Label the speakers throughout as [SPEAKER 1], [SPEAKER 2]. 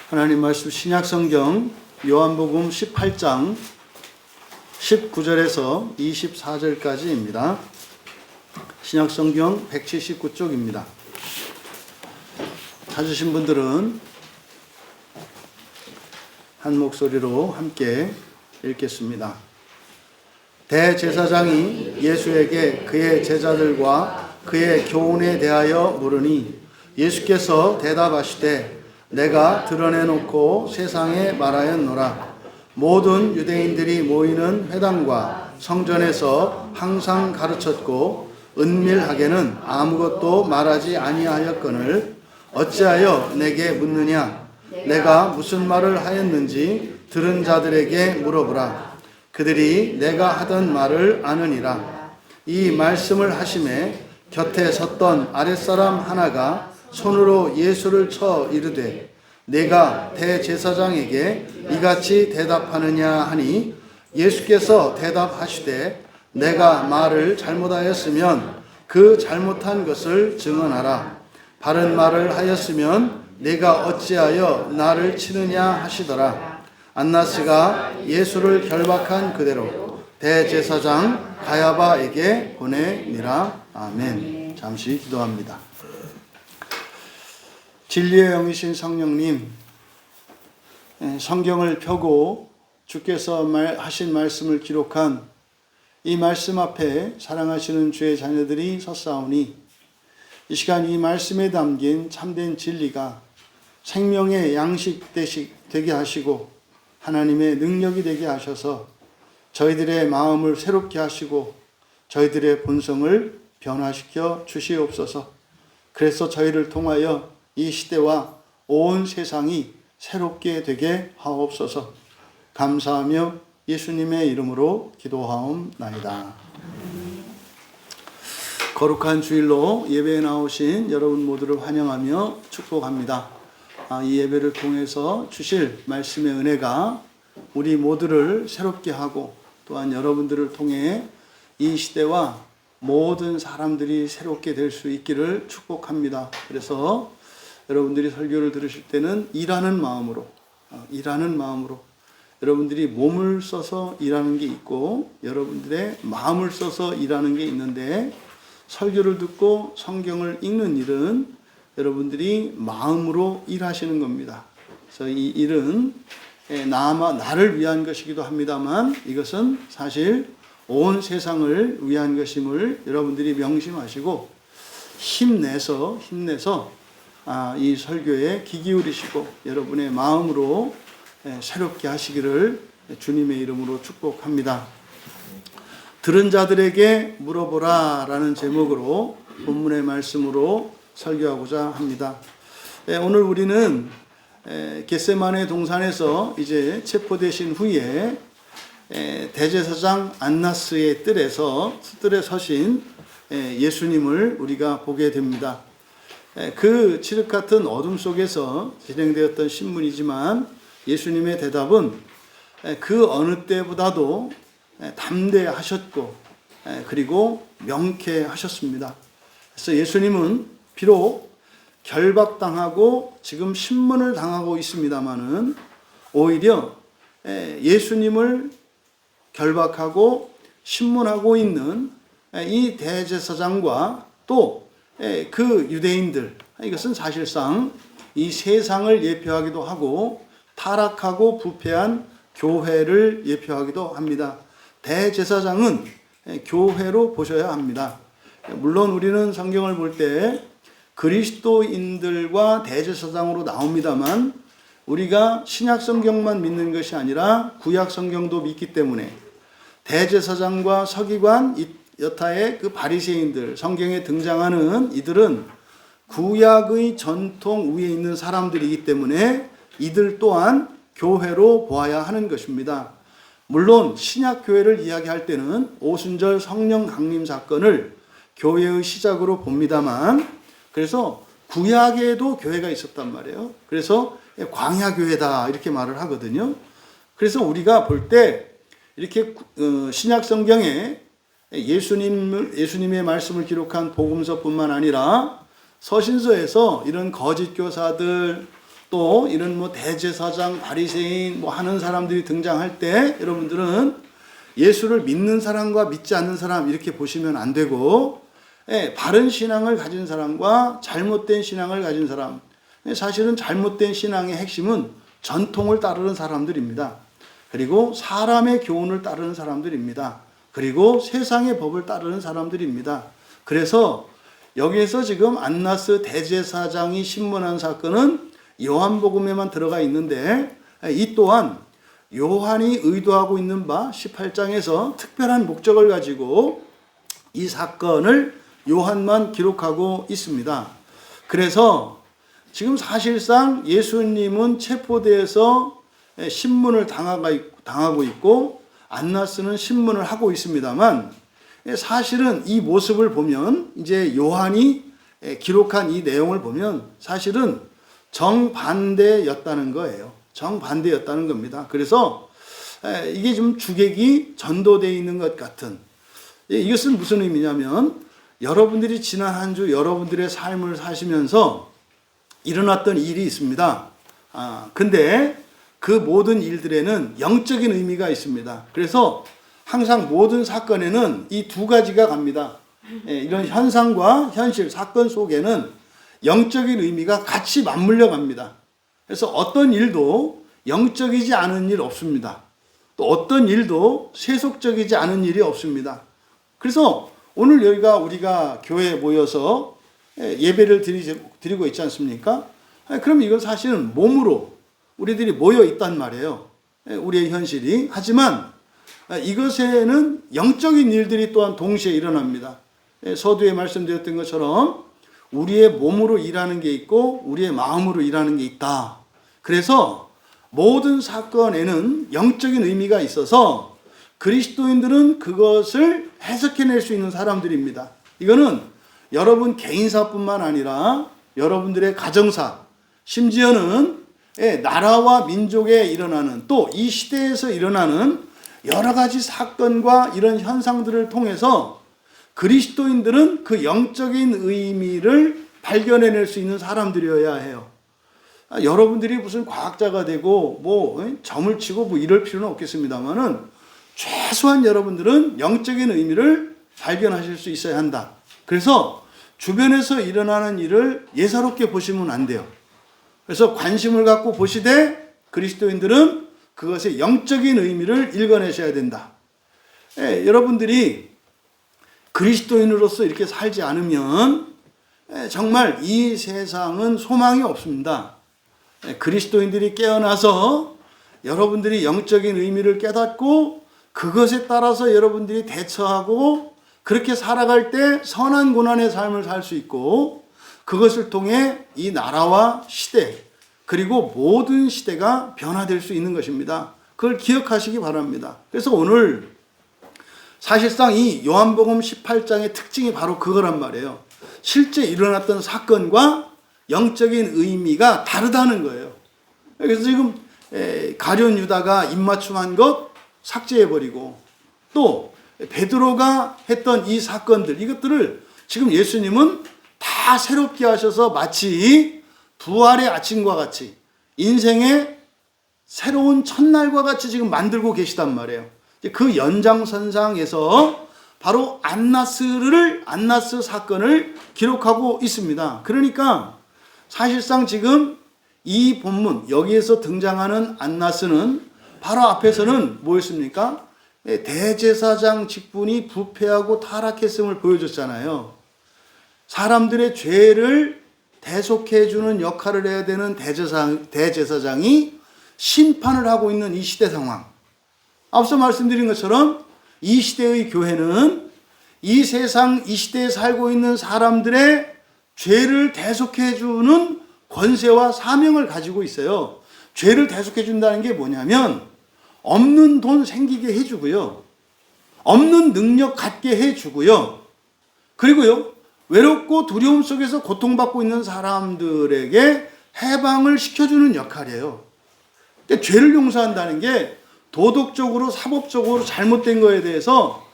[SPEAKER 1] 하나님 말씀 신약성경 요한복음 18장 19절에서 24절까지입니다. 신약성경 179쪽입니다. 찾으신 분들은 한 목소리로 함께 읽겠습니다. 대제사장이 예수에게 그의 제자들과 그의 교훈에 대하여 물으니 예수께서 대답하시되 내가 드러내놓고 세상에 말하였노라. 모든 유대인들이 모이는 회당과 성전에서 항상 가르쳤고 은밀하게는 아무것도 말하지 아니하였거늘 어찌하여 내게 묻느냐. 내가 무슨 말을 하였는지 들은 자들에게 물어보라. 그들이 내가 하던 말을 아느니라. 이 말씀을 하심에 곁에 섰던 아랫사람 하나가 손으로 예수를 쳐 이르되 내가 대제사장에게 이같이 대답하느냐 하니 예수께서 대답하시되 내가 말을 잘못하였으면 그 잘못한 것을 증언하라. 바른 말을 하였으면 내가 어찌하여 나를 치느냐 하시더라. 안나스가 예수를 결박한 그대로 대제사장 가야바에게 보내니라. 아멘. 잠시 기도합니다. 진리의 영이신 성령님, 성경을 펴고 주께서 하신 말씀을 기록한 이 말씀 앞에 사랑하시는 주의 자녀들이 섰사오니 이 시간 이 말씀에 담긴 참된 진리가 생명의 양식 되게 하시고 하나님의 능력이 되게 하셔서 저희들의 마음을 새롭게 하시고 저희들의 본성을 변화시켜 주시옵소서. 그래서 저희를 통하여 이 시대와 온 세상이 새롭게 되게 하옵소서. 감사하며 예수님의 이름으로 기도하옵나이다. 거룩한 주일로 예배에 나오신 여러분 모두를 환영하며 축복합니다. 이 예배를 통해서 주실 말씀의 은혜가 우리 모두를 새롭게 하고 또한 여러분들을 통해 이 시대와 모든 사람들이 새롭게 될 수 있기를 축복합니다. 그래서 여러분들이 설교를 들으실 때는 일하는 마음으로 여러분들이 몸을 써서 일하는 게 있고 여러분들의 마음을 써서 일하는 게 있는데 설교를 듣고 성경을 읽는 일은 여러분들이 마음으로 일하시는 겁니다. 그래서 이 일은 나를 위한 것이기도 합니다만 이것은 사실 온 세상을 위한 것임을 여러분들이 명심하시고 힘내서 이 설교에 귀 기울이시고 여러분의 마음으로 새롭게 하시기를 주님의 이름으로 축복합니다. 들은 자들에게 물어보라 라는 제목으로 본문의 말씀으로 설교하고자 합니다. 오늘 우리는 겟세마네 동산에서 이제 체포되신 후에 대제사장 안나스의 뜰에 서신 예수님을 우리가 보게 됩니다. 그 칠흑 같은 어둠 속에서 진행되었던 신문이지만 예수님의 대답은 그 어느 때보다도 담대하셨고 그리고 명쾌하셨습니다. 그래서 예수님은 비록 결박당하고 지금 신문을 당하고 있습니다마는 오히려 예수님을 결박하고 신문하고 있는 이 대제사장과 또 그 유대인들, 이것은 사실상 이 세상을 예표하기도 하고 타락하고 부패한 교회를 예표하기도 합니다. 대제사장은 교회로 보셔야 합니다. 물론 우리는 성경을 볼 때 그리스도인들과 대제사장으로 나옵니다만 우리가 신약 성경만 믿는 것이 아니라 구약 성경도 믿기 때문에 대제사장과 서기관 여타의 그 바리새인들, 성경에 등장하는 이들은 구약의 전통 위에 있는 사람들이기 때문에 이들 또한 교회로 보아야 하는 것입니다. 물론 신약 교회를 이야기할 때는 오순절 성령 강림 사건을 교회의 시작으로 봅니다만 그래서 구약에도 교회가 있었단 말이에요. 그래서 광야 교회다 이렇게 말을 하거든요. 그래서 우리가 볼 때 이렇게 신약 성경에 예수님의 말씀을 기록한 복음서뿐만 아니라 서신서에서 이런 거짓 교사들 또 이런 뭐 대제사장, 바리새인 뭐 하는 사람들이 등장할 때 여러분들은 예수를 믿는 사람과 믿지 않는 사람 이렇게 보시면 안 되고, 바른 신앙을 가진 사람과 잘못된 신앙을 가진 사람, 사실은 잘못된 신앙의 핵심은 전통을 따르는 사람들입니다. 그리고 사람의 교훈을 따르는 사람들입니다. 그리고 세상의 법을 따르는 사람들입니다. 그래서 여기에서 지금 안나스 대제사장이 신문한 사건은 요한복음에만 들어가 있는데, 이 또한 요한이 의도하고 있는 바 18장에서 특별한 목적을 가지고 이 사건을 요한만 기록하고 있습니다. 그래서 지금 사실상 예수님은 체포돼서 신문을 당하고 있고 안나스는 신문을 하고 있습니다만, 사실은 이 모습을 보면, 이제 요한이 기록한 이 내용을 보면 사실은 정반대였다는 거예요. 정반대였다는 겁니다. 그래서 이게 좀 주객이 전도되어 있는 것 같은, 이것은 무슨 의미냐면 여러분들이 지난 한 주 여러분들의 삶을 사시면서 일어났던 일이 있습니다. 근데 그 모든 일들에는 영적인 의미가 있습니다. 그래서 항상 모든 사건에는 이 두 가지가 갑니다. 이런 현상과 현실, 사건 속에는 영적인 의미가 같이 맞물려 갑니다. 그래서 어떤 일도 영적이지 않은 일 없습니다. 또 어떤 일도 세속적이지 않은 일이 없습니다. 그래서 오늘 우리가 교회에 모여서 예배를 드리고 있지 않습니까? 그럼 이건 사실은 몸으로 우리들이 모여 있단 말이에요. 우리의 현실이. 하지만 이것에는 영적인 일들이 또한 동시에 일어납니다. 서두에 말씀드렸던 것처럼 우리의 몸으로 일하는 게 있고 우리의 마음으로 일하는 게 있다. 그래서 모든 사건에는 영적인 의미가 있어서 그리스도인들은 그것을 해석해낼 수 있는 사람들입니다. 이거는 여러분 개인사뿐만 아니라 여러분들의 가정사, 심지어는 나라와 민족에 일어나는, 또 이 시대에서 일어나는 여러 가지 사건과 이런 현상들을 통해서 그리스도인들은 그 영적인 의미를 발견해낼 수 있는 사람들이어야 해요. 여러분들이 무슨 과학자가 되고 점을 치고 이럴 필요는 없겠습니다만은 최소한 여러분들은 영적인 의미를 발견하실 수 있어야 한다. 그래서 주변에서 일어나는 일을 예사롭게 보시면 안 돼요. 그래서 관심을 갖고 보시되 그리스도인들은 그것의 영적인 의미를 읽어내셔야 된다. 여러분들이 그리스도인으로서 이렇게 살지 않으면 정말 이 세상은 소망이 없습니다. 그리스도인들이 깨어나서 여러분들이 영적인 의미를 깨닫고 그것에 따라서 여러분들이 대처하고 그렇게 살아갈 때 선한 고난의 삶을 살 수 있고, 그것을 통해 이 나라와 시대 그리고 모든 시대가 변화될 수 있는 것입니다. 그걸 기억하시기 바랍니다. 그래서 오늘 사실상 이 요한복음 18장의 특징이 바로 그거란 말이에요. 실제 일어났던 사건과 영적인 의미가 다르다는 거예요. 그래서 지금 가룟 유다가 입맞춤한 것 삭제해버리고, 또 베드로가 했던 이 사건들, 이것들을 지금 예수님은 다 새롭게 하셔서 마치 부활의 아침과 같이 인생의 새로운 첫날과 같이 지금 만들고 계시단 말이에요. 그 연장선상에서 바로 안나스 사건을 기록하고 있습니다. 그러니까 사실상 지금 이 본문 여기에서 등장하는 안나스는 바로 앞에서는 뭐였습니까? 대제사장 직분이 부패하고 타락했음을 보여줬잖아요. 사람들의 죄를 대속해주는 역할을 해야 되는 대제사장이 심판을 하고 있는 이 시대 상황. 앞서 말씀드린 것처럼 이 시대의 교회는 이 세상, 이 시대에 살고 있는 사람들의 죄를 대속해주는 권세와 사명을 가지고 있어요. 죄를 대속해준다는 게 뭐냐면 없는 돈 생기게 해주고요. 없는 능력 갖게 해주고요. 그리고요, 외롭고 두려움 속에서 고통받고 있는 사람들에게 해방을 시켜주는 역할이에요. 그러니까 죄를 용서한다는 게 도덕적으로, 사법적으로 잘못된 거에 대해서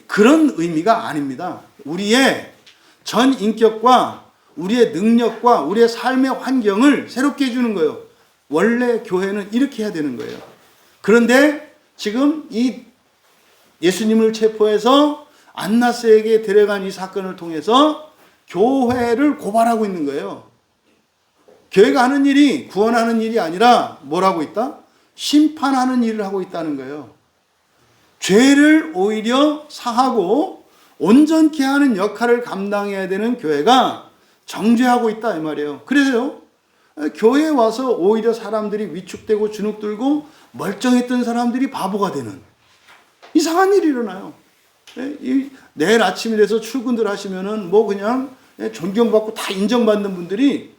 [SPEAKER 1] 그런 의미가 아닙니다. 우리의 전 인격과 우리의 능력과 우리의 삶의 환경을 새롭게 해주는 거예요. 원래 교회는 이렇게 해야 되는 거예요. 그런데 지금 이 예수님을 체포해서 안나스에게 데려간 이 사건을 통해서 교회를 고발하고 있는 거예요. 교회가 하는 일이 구원하는 일이 아니라 뭘 하고 있다? 심판하는 일을 하고 있다는 거예요. 죄를 오히려 사하고 온전케 하는 역할을 감당해야 되는 교회가 정죄하고 있다 이 말이에요. 그래서요, 교회에 와서 오히려 사람들이 위축되고 주눅들고 멀쩡했던 사람들이 바보가 되는 이상한 일이 일어나요. 내일 아침이 돼서 출근들 하시면은 뭐 그냥 존경받고 다 인정받는 분들이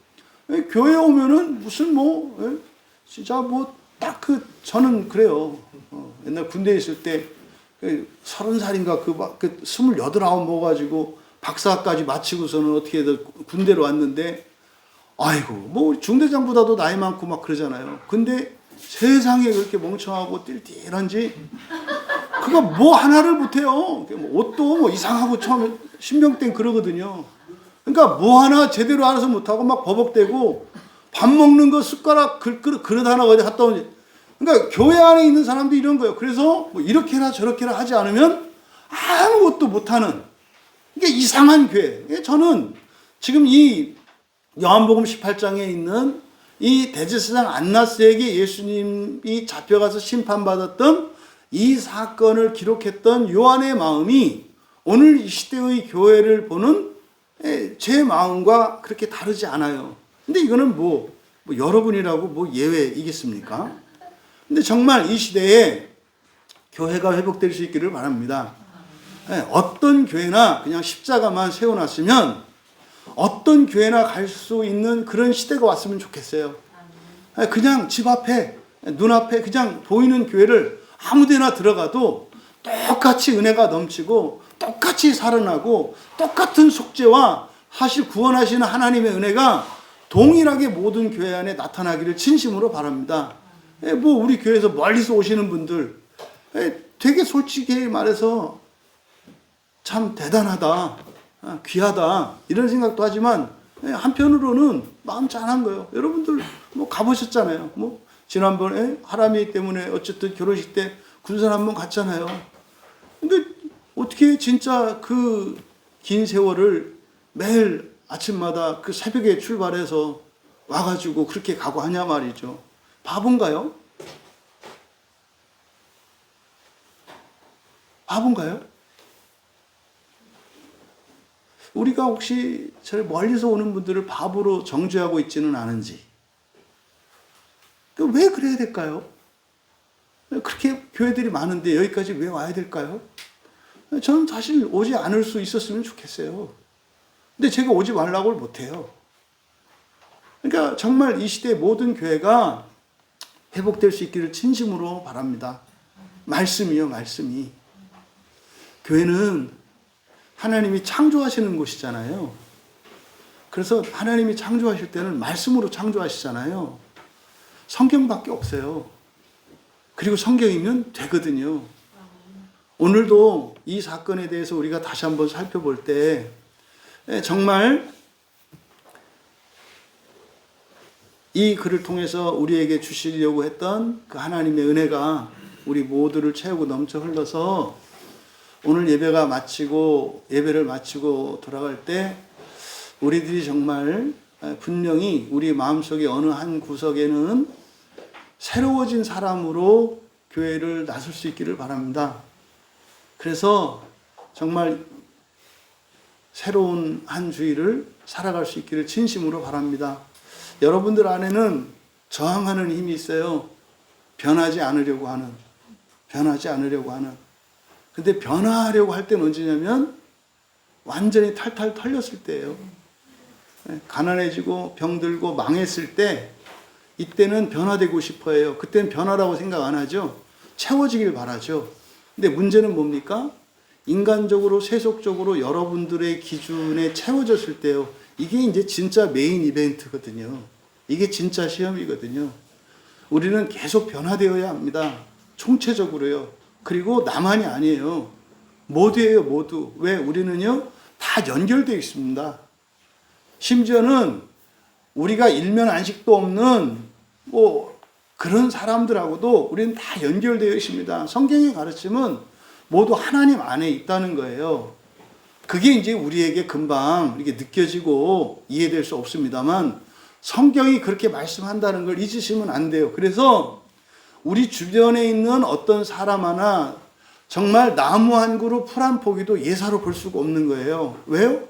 [SPEAKER 1] 교회에 오면은 무슨 진짜 딱 저는 그래요. 옛날 군대에 있을 때 30살인가 28 먹어가지고 박사까지 마치고서는 어떻게든 군대로 왔는데, 아이고 중대장보다도 나이 많고 막 그러잖아요. 근데 세상에 그렇게 멍청하고 띨띨한지 그가 뭐 하나를 못해요. 옷도 이상하고 처음에 신병 땐 그러거든요. 그러니까 뭐 하나 제대로 알아서 못하고 막 버벅대고 밥 먹는 거 숟가락 그릇 하나 어디 갔다 오지. 그러니까 교회 안에 있는 사람도 이런 거예요. 그래서 이렇게나 저렇게나 하지 않으면 아무것도 못하는, 이게 이상한 교회. 저는 지금 이 요한복음 18장에 있는 이 대제사장 안나스에게 예수님이 잡혀가서 심판받았던 이 사건을 기록했던 요한의 마음이 오늘 이 시대의 교회를 보는 제 마음과 그렇게 다르지 않아요. 근데 이거는 여러분이라고 예외이겠습니까? 근데 정말 이 시대에 교회가 회복될 수 있기를 바랍니다. 어떤 교회나 그냥 십자가만 세워놨으면 어떤 교회나 갈 수 있는 그런 시대가 왔으면 좋겠어요. 그냥 집 앞에, 눈앞에 그냥 보이는 교회를 아무데나 들어가도 똑같이 은혜가 넘치고 똑같이 살아나고 똑같은 속죄와 사실 구원하시는 하나님의 은혜가 동일하게 모든 교회 안에 나타나기를 진심으로 바랍니다. 우리 교회에서 멀리서 오시는 분들 되게 솔직히 말해서 참 대단하다, 귀하다 이런 생각도 하지만 한편으로는 마음 짠한 거예요. 여러분들 가보셨잖아요. 지난번에 하람이 때문에 어쨌든 결혼식 때 군산 한번 갔잖아요. 근데 어떻게 진짜 그 긴 세월을 매일 아침마다 그 새벽에 출발해서 와가지고 그렇게 가고 하냐 말이죠. 바본가요? 바본가요? 우리가 혹시 저 멀리서 오는 분들을 바보로 정죄하고 있지는 않은지, 왜 그래야 될까요? 그렇게 교회들이 많은데 여기까지 왜 와야 될까요? 저는 사실 오지 않을 수 있었으면 좋겠어요. 근데 제가 오지 말라고 못해요. 그러니까 정말 이 시대의 모든 교회가 회복될 수 있기를 진심으로 바랍니다. 말씀이요, 말씀이. 교회는 하나님이 창조하시는 곳이잖아요. 그래서 하나님이 창조하실 때는 말씀으로 창조하시잖아요. 성경밖에 없어요. 그리고 성경이면 되거든요. 오늘도 이 사건에 대해서 우리가 다시 한번 살펴볼 때 정말 이 글을 통해서 우리에게 주시려고 했던 그 하나님의 은혜가 우리 모두를 채우고 넘쳐 흘러서 오늘 예배를 마치고 돌아갈 때 우리들이 정말 분명히 우리 마음속에 어느 한 구석에는 새로워진 사람으로 교회를 나설 수 있기를 바랍니다. 그래서 정말 새로운 한 주일을 살아갈 수 있기를 진심으로 바랍니다. 여러분들 안에는 저항하는 힘이 있어요. 변하지 않으려고 하는. 근데 변화하려고 할 때는 언제냐면 완전히 탈탈 털렸을 때예요. 가난해지고 병들고 망했을 때, 이때는 변화되고 싶어 해요. 그때는 변화라고 생각 안 하죠. 채워지길 바라죠. 근데 문제는 뭡니까? 인간적으로 세속적으로 여러분들의 기준에 채워졌을 때요. 이게 이제 진짜 메인 이벤트거든요. 이게 진짜 시험이거든요. 우리는 계속 변화되어야 합니다. 총체적으로요. 그리고 나만이 아니에요. 모두예요, 모두. 왜? 우리는요, 다 연결되어 있습니다. 심지어는 우리가 일면 안식도 없는 뭐 그런 사람들하고도 우리는 다 연결되어 있습니다. 성경의 가르침은 모두 하나님 안에 있다는 거예요. 그게 이제 우리에게 금방 이렇게 느껴지고 이해될 수 없습니다만 성경이 그렇게 말씀한다는 걸 잊으시면 안 돼요. 그래서 우리 주변에 있는 어떤 사람 하나 정말 나무 한 그루 풀 한 포기도 예사로 볼 수가 없는 거예요. 왜요?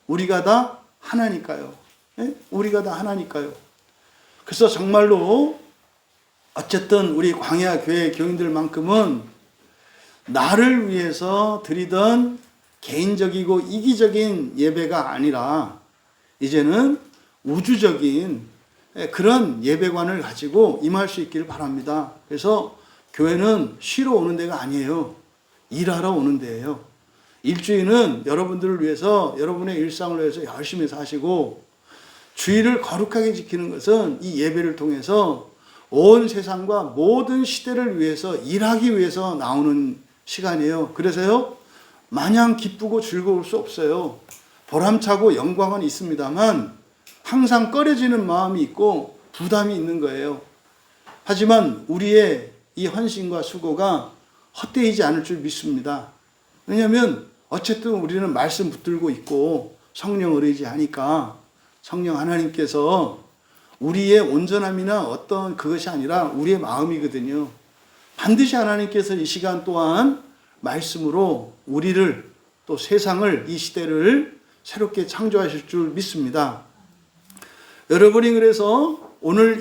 [SPEAKER 1] 우리가 다 하나니까요. 예? 우리가 다 하나니까요. 그래서 정말로 어쨌든 우리 광야 교회 교인들만큼은 나를 위해서 드리던 개인적이고 이기적인 예배가 아니라 이제는 우주적인 그런 예배관을 가지고 임할 수 있기를 바랍니다. 그래서 교회는 쉬러 오는 데가 아니에요. 일하러 오는 데예요. 일주일은 여러분들을 위해서 여러분의 일상을 위해서 열심히 사시고 주의를 거룩하게 지키는 것은 이 예배를 통해서 온 세상과 모든 시대를 위해서 일하기 위해서 나오는 시간이에요. 그래서요, 마냥 기쁘고 즐거울 수 없어요. 보람차고 영광은 있습니다만 항상 꺼려지는 마음이 있고 부담이 있는 거예요. 하지만 우리의 이 헌신과 수고가 헛되이지 않을 줄 믿습니다. 왜냐하면 어쨌든 우리는 말씀 붙들고 있고 성령을 의지하니까 성령 하나님께서 우리의 온전함이나 어떤 그것이 아니라 우리의 마음이거든요. 반드시 하나님께서 이 시간 또한 말씀으로 우리를 또 세상을 이 시대를 새롭게 창조하실 줄 믿습니다. 여러분이 그래서 오늘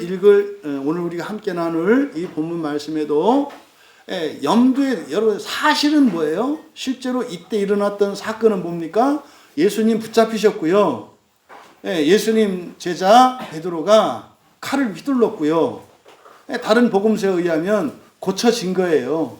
[SPEAKER 1] 우리가 함께 나눌 이 본문 말씀에도 염두에 여러분 사실은 뭐예요? 실제로 이때 일어났던 사건은 뭡니까? 예수님 붙잡히셨고요. 예수님 제자 베드로가 칼을 휘둘렀고요. 다른 복음서에 의하면 고쳐진 거예요.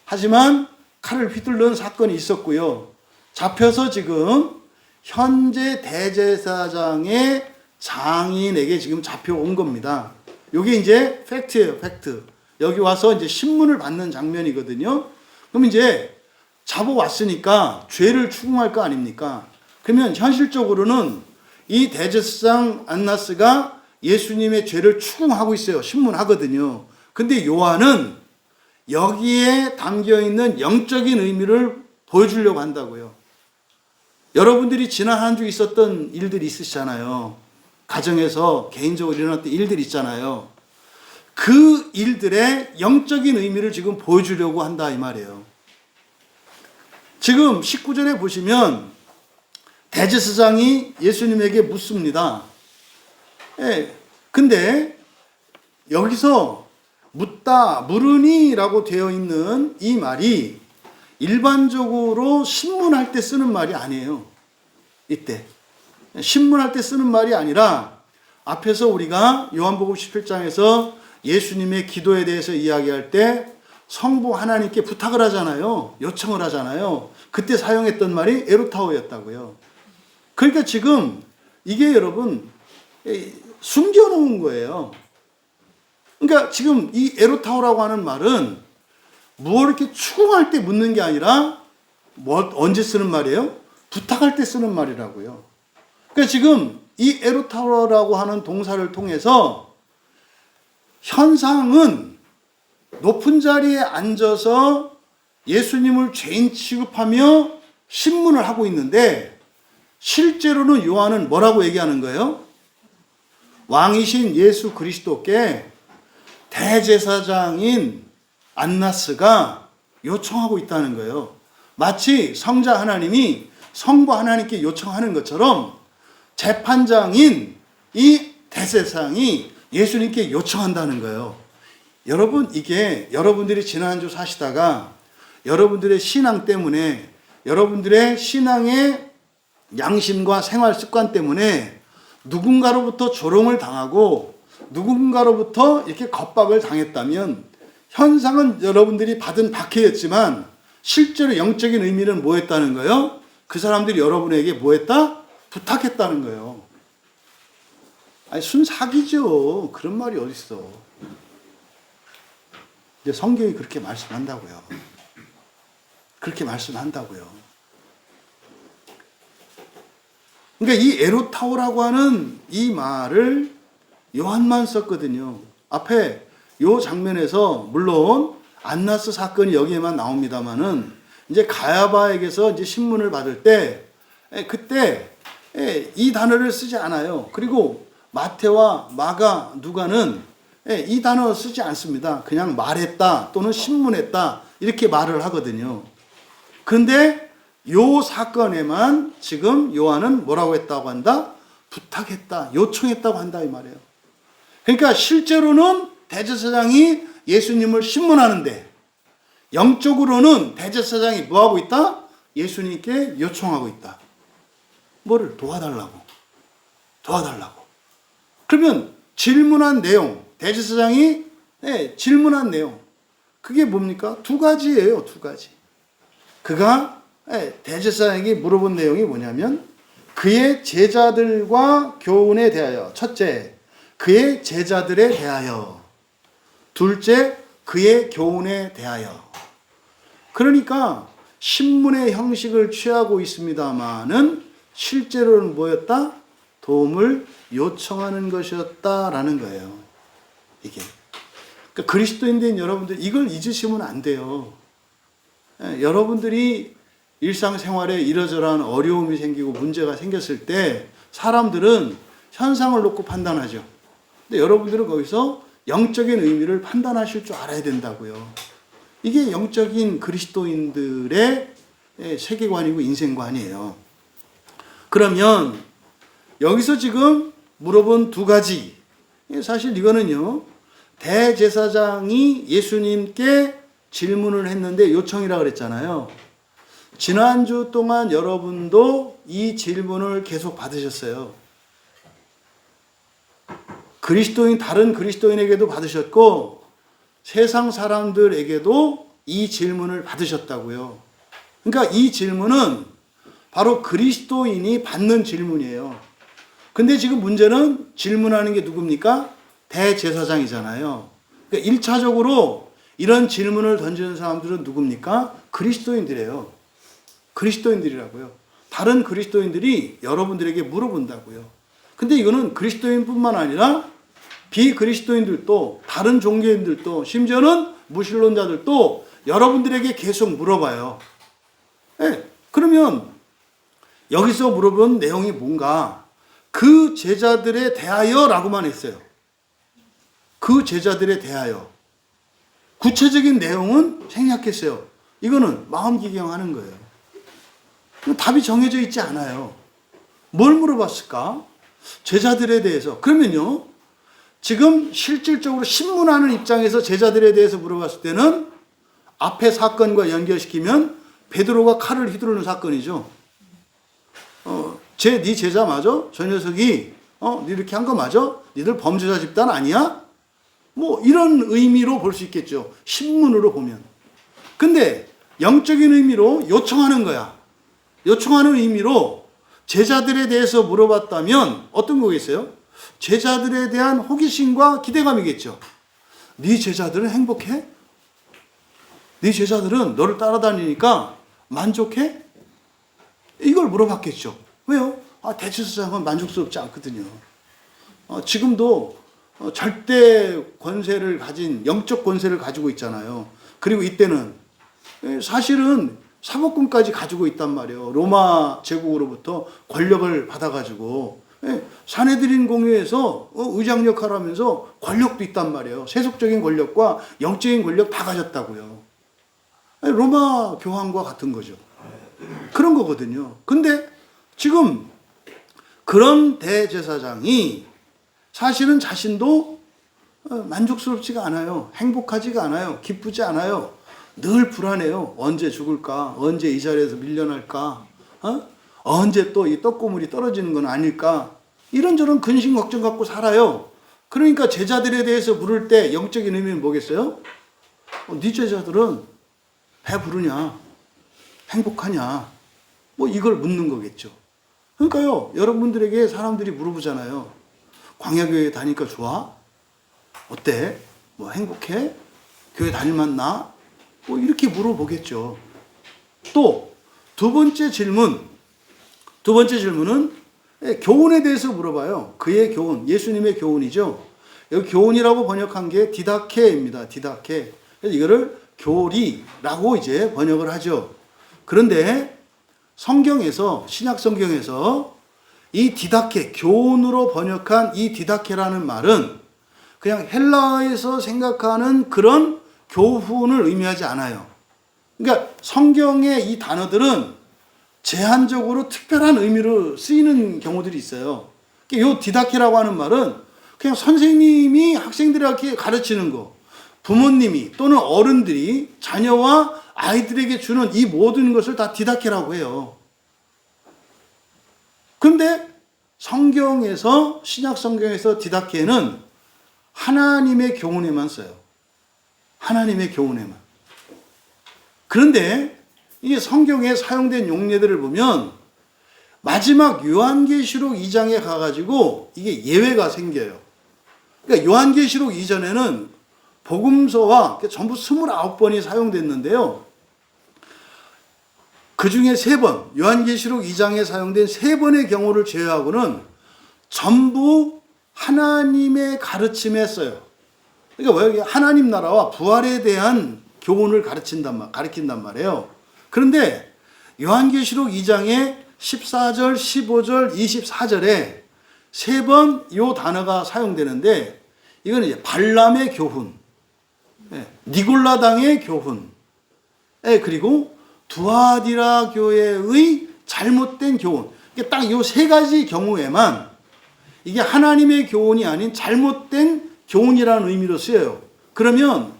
[SPEAKER 1] 하지만 칼을 휘둘른 사건이 있었고요. 잡혀서 지금 현재 대제사장의 장인에게 지금 잡혀온 겁니다. 이게 이제 팩트예요, 팩트. 여기 와서 이제 신문을 받는 장면이거든요. 그럼 이제 잡아왔으니까 죄를 추궁할 거 아닙니까? 그러면 현실적으로는 이 대제사장 안나스가 예수님의 죄를 추궁하고 있어요. 신문하거든요. 근데 요한은 여기에 담겨있는 영적인 의미를 보여주려고 한다고요. 여러분들이 지난 한 주 있었던 일들이 있으시잖아요. 가정에서 개인적으로 일어났던 일들이 있잖아요. 그 일들의 영적인 의미를 지금 보여주려고 한다 이 말이에요. 지금 19절에 보시면 대제사장이 예수님에게 묻습니다. 근데 여기서 묻다, 물으니라고 되어 있는 이 말이 일반적으로 신문할 때 쓰는 말이 아니에요. 이때. 신문할 때 쓰는 말이 아니라 앞에서 우리가 요한복음 17장에서 예수님의 기도에 대해서 이야기할 때 성부 하나님께 부탁을 하잖아요. 요청을 하잖아요. 그때 사용했던 말이 에로타오였다고요. 그러니까 지금 이게 여러분 숨겨놓은 거예요. 그러니까 지금 이 에로타오라고 하는 말은 뭘 이렇게 추궁할 때 묻는 게 아니라 언제 쓰는 말이에요? 부탁할 때 쓰는 말이라고요. 그러니까 지금 이 에로타오라고 하는 동사를 통해서 현상은 높은 자리에 앉아서 예수님을 죄인 취급하며 신문을 하고 있는데 실제로는 요한은 뭐라고 얘기하는 거예요? 왕이신 예수 그리스도께 대제사장인 안나스가 요청하고 있다는 거예요. 마치 성자 하나님이 성부 하나님께 요청하는 것처럼 재판장인 이 대제사장이 예수님께 요청한다는 거예요. 여러분, 이게 여러분들이 지난주 사시다가 여러분들의 신앙 때문에 여러분들의 신앙의 양심과 생활 습관 때문에 누군가로부터 조롱을 당하고 누군가로부터 이렇게 겁박을 당했다면 현상은 여러분들이 받은 박해였지만 실제로 영적인 의미는 뭐였다는 거예요? 그 사람들이 여러분에게 뭐했다? 부탁했다는 거예요. 아니 순사기죠. 그런 말이 어딨어. 이제 성경이 그렇게 말씀한다고요. 그렇게 말씀한다고요. 그러니까 이 에로타오라고 하는 이 말을 요한만 썼거든요. 앞에 요 장면에서 물론 안나스 사건이 여기에만 나옵니다만은 이제 가야바에게서 이제 신문을 받을 때 그때 이 단어를 쓰지 않아요. 그리고 마태와 마가, 누가는 이 단어 쓰지 않습니다. 그냥 말했다 또는 신문했다 이렇게 말을 하거든요. 그런데 요 사건에만 지금 요한은 뭐라고 했다고 한다? 부탁했다, 요청했다고 한다 이 말이에요. 그러니까 실제로는 대제사장이 예수님을 신문하는데 영적으로는 대제사장이 뭐하고 있다? 예수님께 요청하고 있다. 뭐를? 도와달라고. 그러면 질문한 내용, 대제사장이 질문한 내용, 그게 뭡니까? 두 가지예요. 두 가지. 그가 대제사장에게 물어본 내용이 뭐냐면 그의 제자들과 교훈에 대하여, 첫째, 그의 제자들에 대하여, 둘째, 그의 교훈에 대하여. 그러니까 신문의 형식을 취하고 있습니다마는 실제로는 뭐였다? 도움을 요청하는 것이었다라는 거예요. 이게. 그러니까 그리스도인된 여러분들 이걸 잊으시면 안 돼요. 여러분들이 일상생활에 이러저러한 어려움이 생기고 문제가 생겼을 때 사람들은 현상을 놓고 판단하죠. 근데 여러분들은 거기서 영적인 의미를 판단하실 줄 알아야 된다고요. 이게 영적인 그리스도인들의 세계관이고 인생관이에요. 그러면 여기서 지금 물어본 두 가지, 사실 이거는요, 대제사장이 예수님께 질문을 했는데 요청이라 그랬잖아요. 지난주 동안 여러분도 이 질문을 계속 받으셨어요. 다른 그리스도인에게도 받으셨고 세상 사람들에게도 이 질문을 받으셨다고요. 그러니까 이 질문은 바로 그리스도인이 받는 질문이에요. 근데 지금 문제는 질문하는 게 누굽니까? 대제사장이잖아요. 그러니까 1차적으로 이런 질문을 던지는 사람들은 누굽니까? 그리스도인들이에요. 그리스도인들이라고요. 다른 그리스도인들이 여러분들에게 물어본다고요. 근데 이거는 그리스도인뿐만 아니라 비그리스도인들도, 다른 종교인들도, 심지어는 무신론자들도 여러분들에게 계속 물어봐요. 그러면 여기서 물어본 내용이 뭔가? 그 제자들에 대하여 라고만 했어요. 그 제자들에 대하여. 구체적인 내용은 생략했어요. 이거는 마음 기경하는 거예요. 답이 정해져 있지 않아요. 뭘 물어봤을까? 제자들에 대해서. 그러면요, 지금 실질적으로 신문하는 입장에서 제자들에 대해서 물어봤을 때는 앞에 사건과 연결시키면 베드로가 칼을 휘두르는 사건이죠. 네 제자 맞아? 저 녀석이 네 이렇게 한 거 맞아? 니들 범죄자 집단 아니야? 뭐 이런 의미로 볼 수 있겠죠. 신문으로 보면. 근데 영적인 의미로 요청하는 거야. 요청하는 의미로 제자들에 대해서 물어봤다면 어떤 거겠어요? 제자들에 대한 호기심과 기대감이겠죠. 네 제자들은 행복해? 네 제자들은 너를 따라다니니까 만족해? 이걸 물어봤겠죠. 왜요? 대제사장은 만족스럽지 않거든요. 지금도 절대 권세를 가진, 영적 권세를 가지고 있잖아요. 그리고 이때는 사실은 사법권까지 가지고 있단 말이에요. 로마 제국으로부터 권력을 받아가지고 사내들인 공회에서 의장 역할을 하면서 권력도 있단 말이에요. 세속적인 권력과 영적인 권력 다 가졌다고요. 로마 교황과 같은 거죠. 그런 거거든요. 근데 지금 그런 대제사장이 사실은 자신도 만족스럽지가 않아요. 행복하지가 않아요. 기쁘지 않아요. 늘 불안해요. 언제 죽을까? 언제 이 자리에서 밀려날까? 언제 또 이 떡고물이 떨어지는 건 아닐까? 이런저런 근심 걱정 갖고 살아요. 그러니까 제자들에 대해서 물을 때 영적인 의미는 뭐겠어요? 네 제자들은 배부르냐? 행복하냐? 뭐 이걸 묻는 거겠죠. 그러니까요, 여러분들에게 사람들이 물어보잖아요. 광야교회 다니니까 좋아? 어때? 뭐 행복해? 교회 다닐만나? 뭐 이렇게 물어보겠죠. 또 두 번째 질문은 교훈에 대해서 물어봐요. 그의 교훈, 예수님의 교훈이죠. 여기 교훈이라고 번역한 게 디다케입니다. 디다케. 그래서 이거를 교리라고 이제 번역을 하죠. 그런데 성경에서, 신약 성경에서 이 디다케, 교훈으로 번역한 이 디다케라는 말은 그냥 헬라어에서 생각하는 그런 교훈을 의미하지 않아요. 그러니까 성경의 이 단어들은 제한적으로 특별한 의미로 쓰이는 경우들이 있어요. 이 디다케라고 하는 말은 그냥 선생님이 학생들에게 가르치는 거, 부모님이 또는 어른들이 자녀와 아이들에게 주는 이 모든 것을 다 디다케라고 해요. 그런데 성경에서, 신약 성경에서 디다케는 하나님의 교훈에만 써요. 하나님의 교훈에만. 그런데 이게 성경에 사용된 용례들을 보면 마지막 요한계시록 2장에 가가지고 이게 예외가 생겨요. 그러니까 요한계시록 이전에는 복음서와 전부 29번이 사용됐는데요. 그 중에 3번, 요한계시록 2장에 사용된 3번의 경우를 제외하고는 전부 하나님의 가르침에 써요. 그러니까 뭐예요? 하나님 나라와 부활에 대한 교훈을 가르친단 말이에요. 그런데 요한계시록 2장에 14절, 15절, 24절에 3번 이 단어가 사용되는데 이거는 이제 발람의 교훈, 니골라당의 교훈, 그리고 두아디라 교회의 잘못된 교훈. 딱 이 3가지 경우에만 이게 하나님의 교훈이 아닌 잘못된 교훈이라는 의미로 쓰여요. 그러면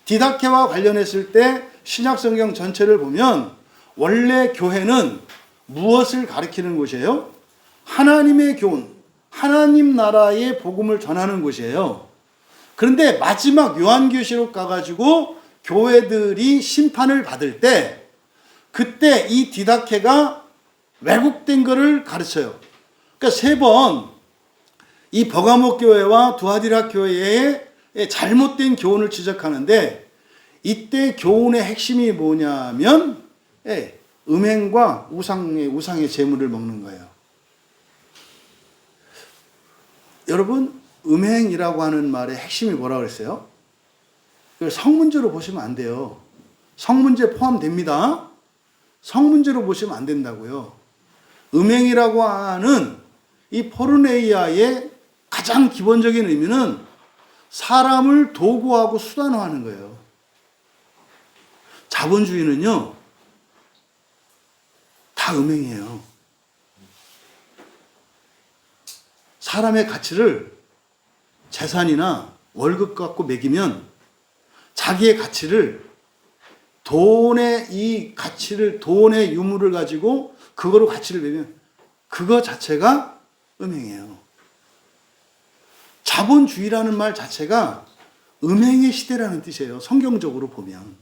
[SPEAKER 1] 디다케와 관련했을 때 신약성경 전체를 보면 원래 교회는 무엇을 가리키는 곳이에요? 하나님의 교훈, 하나님 나라의 복음을 전하는 곳이에요. 그런데 마지막 요한계시록 가가지고 교회들이 심판을 받을 때 그때 이 디다케가 왜곡된 것을 가르쳐요. 그러니까 3번 이 버가모 교회와 두아디라 교회의 잘못된 교훈을 지적하는데 이때 교훈의 핵심이 뭐냐면 음행과 우상의 제물을 먹는 거예요. 여러분, 음행이라고 하는 말의 핵심이 뭐라고 그랬어요? 성문제로 보시면 안 돼요. 성문제 포함됩니다. 성문제로 보시면 안 된다고요. 음행이라고 하는 이 포르네이아의 가장 기본적인 의미는 사람을 도구하고 수단화하는 거예요. 자본주의는요, 다 음행이에요. 사람의 가치를 재산이나 월급 갖고 매기면 자기의 가치를 돈의 유물을 가지고 그거로 가치를 매면 그거 자체가 음행이에요. 자본주의라는 말 자체가 음행의 시대라는 뜻이에요. 성경적으로 보면.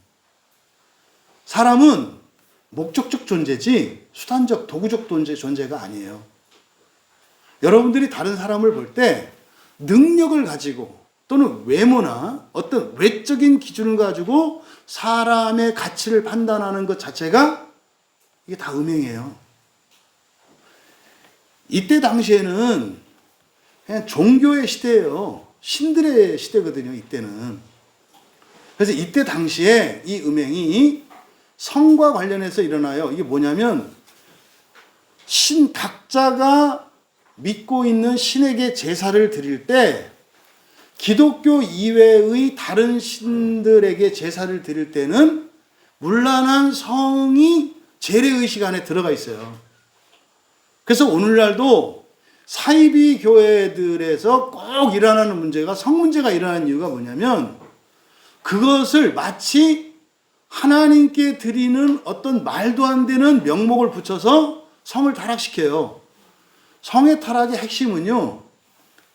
[SPEAKER 1] 사람은 목적적 존재지 수단적, 도구적 존재가 아니에요. 여러분들이 다른 사람을 볼 때 능력을 가지고 또는 외모나 어떤 외적인 기준을 가지고 사람의 가치를 판단하는 것 자체가 이게 다 음행이에요. 이때 당시에는 그냥 종교의 시대예요. 신들의 시대거든요, 이때는. 그래서 이때 당시에 이 음행이 성과 관련해서 일어나요. 이게 뭐냐면 각자가 믿고 있는 신에게 제사를 드릴 때 기독교 이외의 다른 신들에게 제사를 드릴 때는 문란한 성이 재래의식 안에 들어가 있어요. 그래서 오늘날도 사이비 교회들에서 꼭 일어나는 문제가 성문제가 일어나는 이유가 뭐냐면 그것을 마치 하나님께 드리는 어떤 말도 안 되는 명목을 붙여서 성을 타락시켜요. 성의 타락의 핵심은요,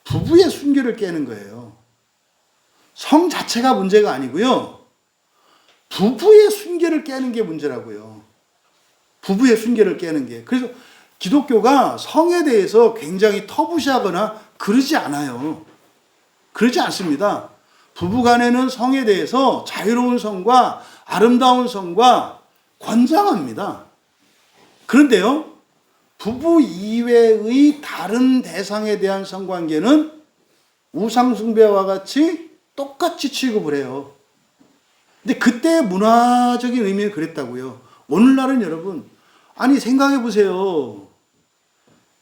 [SPEAKER 1] 부부의 순결을 깨는 거예요. 성 자체가 문제가 아니고요, 부부의 순결을 깨는 게 문제라고요. 부부의 순결을 깨는 게. 그래서 기독교가 성에 대해서 굉장히 터부시하거나 그러지 않아요. 그러지 않습니다. 부부간에는 성에 대해서 자유로운 성과 아름다운 성과 권장합니다. 그런데요, 부부 이외의 다른 대상에 대한 성관계는 우상숭배와 같이 똑같이 취급을 해요. 근데 그때 문화적인 의미에 그랬다고요. 오늘날은 여러분, 아니 생각해 보세요.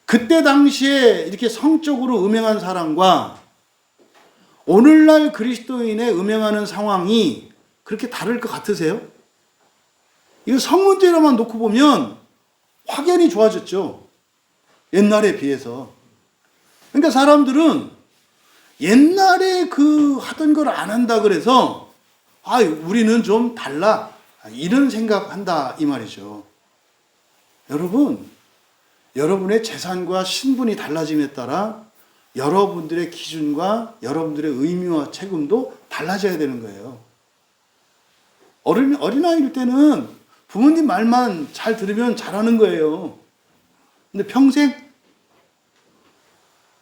[SPEAKER 1] 그때 당시에 이렇게 성적으로 음행한 사람과 오늘날 그리스도인의 음행하는 상황이 그렇게 다를 것 같으세요? 이거 성 문제로만 놓고 보면 확연히 좋아졌죠. 옛날에 비해서. 그러니까 사람들은 옛날에 그 하던 걸 안 한다 그래서 우리는 좀 달라. 이런 생각한다 이 말이죠. 여러분, 여러분의 재산과 신분이 달라짐에 따라 여러분들의 기준과 여러분들의 의미와 책임도 달라져야 되는 거예요. 어린아이일 때는 부모님 말만 잘 들으면 잘하는 거예요. 근데 평생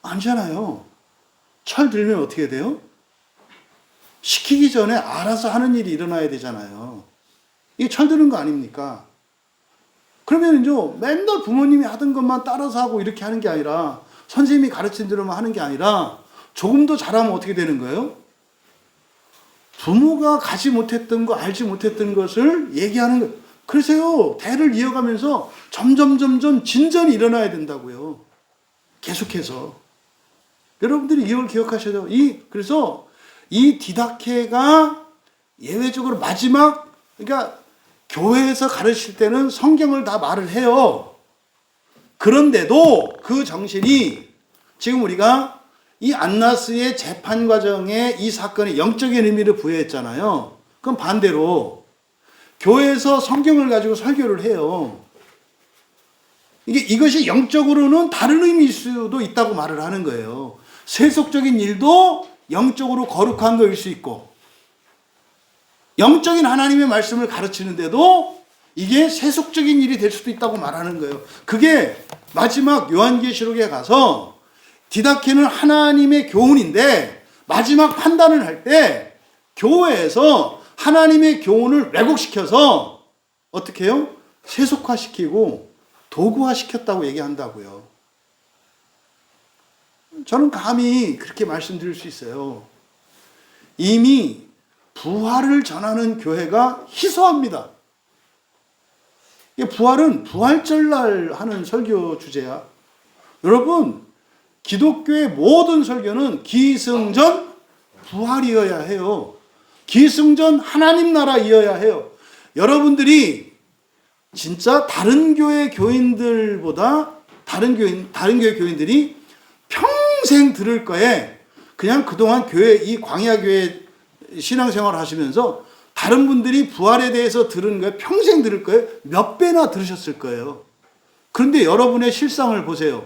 [SPEAKER 1] 아니잖아요. 철 들면 어떻게 돼요? 시키기 전에 알아서 하는 일이 일어나야 되잖아요. 이게 철 드는 거 아닙니까? 그러면요, 맨날 부모님이 하던 것만 따라서 하고 이렇게 하는 게 아니라, 선생님이 가르친 대로만 하는 게 아니라, 조금 더 잘하면 어떻게 되는 거예요? 부모가 가지 못했던 거, 알지 못했던 것을 얘기하는 거. 그래서요, 대를 이어가면서 점점 진전이 일어나야 된다고요. 계속해서. 여러분들이 이걸 기억하셔야 돼요. 그래서 이 디다케가 예외적으로 마지막, 그러니까 교회에서 가르칠 때는 성경을 다 말을 해요. 그런데도 그 정신이 지금 우리가 이 안나스의 재판 과정에 이 사건에 영적인 의미를 부여했잖아요. 그럼 반대로 교회에서 성경을 가지고 설교를 해요. 이것이 영적으로는 다른 의미일 수도 있다고 말을 하는 거예요. 세속적인 일도 영적으로 거룩한 거일 수 있고, 영적인 하나님의 말씀을 가르치는데도 이게 세속적인 일이 될 수도 있다고 말하는 거예요. 그게 마지막 요한계시록에 가서 디다케는 하나님의 교훈인데 마지막 판단을 할 때 교회에서 하나님의 교훈을 왜곡시켜서 어떻게 해요? 세속화시키고 도구화시켰다고 얘기한다고요. 저는 감히 그렇게 말씀드릴 수 있어요. 이미 부활을 전하는 교회가 희소합니다. 부활은 부활절날 하는 설교 주제야. 여러분, 기독교의 모든 설교는 기승전 부활이어야 해요. 기승전 하나님 나라이어야 해요. 여러분들이 진짜 다른 교회 교인들보다 다른 교회 교인들이 평생 들을 거에 그냥 그동안 이 광야교회 신앙생활을 하시면서 다른 분들이 부활에 대해서 들은 거에 평생 들을 거예요. 몇 배나 들으셨을 거예요. 그런데 여러분의 실상을 보세요.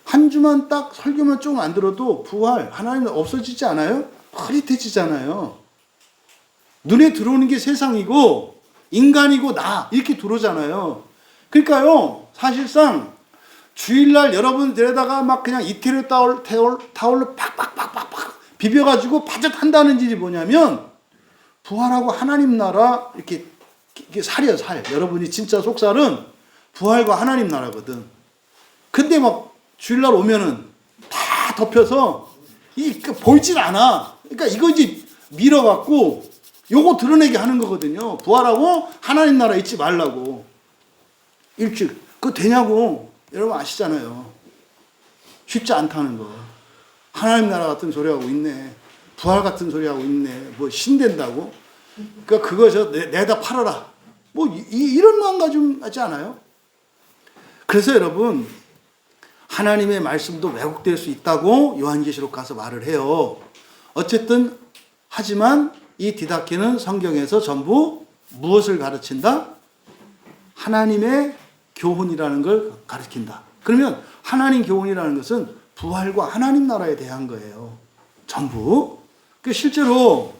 [SPEAKER 1] 한 주만 딱 설교만 조금 안 들어도 부활, 하나님 없어지지 않아요? 흐릿해지잖아요. 눈에 들어오는 게 세상이고 인간이고 나 이렇게 들어오잖아요. 그러니까요, 사실상 주일날 여러분 데려다가 막 그냥 이태리 타올로 팍팍팍팍팍 비벼가지고 바짓한다는 일이 뭐냐면 부활하고 하나님 나라 이렇게 살이야, 살. 여러분이 진짜 속살은 부활과 하나님 나라거든. 근데 막 주일날 오면은 다 덮여서 보이질 않아. 그러니까 이거 이제 밀어갖고 요거 드러내게 하는 거거든요. 부활하고 하나님 나라 잊지 말라고. 일찍. 그거 되냐고. 여러분 아시잖아요. 쉽지 않다는 거. 하나님 나라 같은 소리 하고 있네. 부활 같은 소리 하고 있네. 뭐 신된다고? 그러니까 그거 내다 팔아라. 뭐 이런 마음가짐 하지 않아요? 그래서 여러분, 하나님의 말씀도 왜곡될 수 있다고 요한계시록 가서 말을 해요. 어쨌든 하지만 이 디다케는 성경에서 전부 무엇을 가르친다? 하나님의 교훈이라는 걸 가르친다. 그러면 하나님 교훈이라는 것은 부활과 하나님 나라에 대한 거예요. 전부. 실제로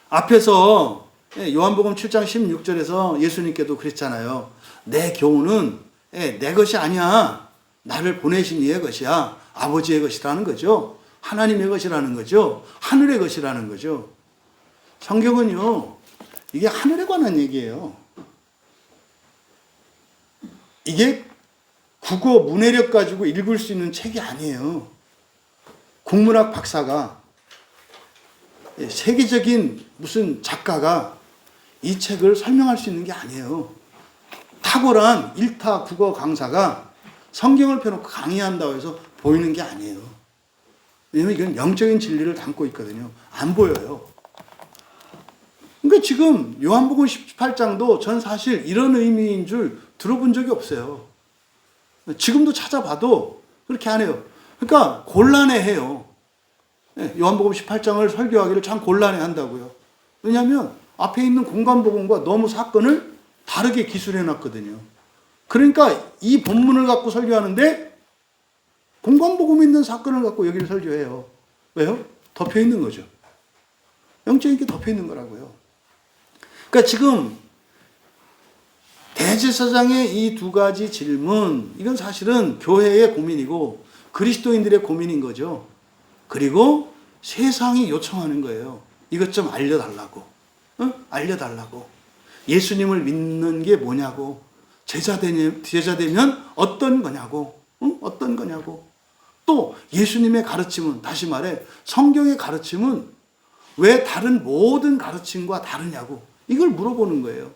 [SPEAKER 1] 앞에서 요한복음 7장 16절에서 예수님께도 그랬잖아요. 내 교훈은 내 것이 아니야. 나를 보내신 이의 것이야. 아버지의 것이라는 거죠. 하나님의 것이라는 거죠. 하늘의 것이라는 거죠. 성경은요, 이게 하늘에 관한 얘기예요. 이게 국어 문해력 가지고 읽을 수 있는 책이 아니에요. 국문학 박사가, 세계적인 무슨 작가가 이 책을 설명할 수 있는 게 아니에요. 탁월한 일타 국어 강사가 성경을 펴놓고 강의한다고 해서 보이는 게 아니에요. 왜냐면 이건 영적인 진리를 담고 있거든요. 안 보여요. 그러니까 지금 요한복음 18장도 전 사실 이런 의미인 줄 들어본 적이 없어요. 지금도 찾아봐도 그렇게 안 해요. 그러니까 곤란해해요. 요한복음 18장을 설교하기를 참 곤란해한다고요. 왜냐하면 앞에 있는 공관복음과 너무 사건을 다르게 기술해놨거든요. 그러니까 이 본문을 갖고 설교하는데 공관복음에 있는 사건을 갖고 여기를 설교해요. 왜요? 덮여 있는 거죠. 영적인 게 덮여 있는 거라고요. 그러니까 지금 대제사장의 이 두 가지 질문, 이건 사실은 교회의 고민이고 그리스도인들의 고민인 거죠. 그리고 세상이 요청하는 거예요. 이것 좀 알려달라고. 알려달라고. 예수님을 믿는 게 뭐냐고. 제자 되면 어떤 거냐고. 어떤 거냐고. 또 예수님의 가르침은, 다시 말해 성경의 가르침은 왜 다른 모든 가르침과 다르냐고. 이걸 물어보는 거예요.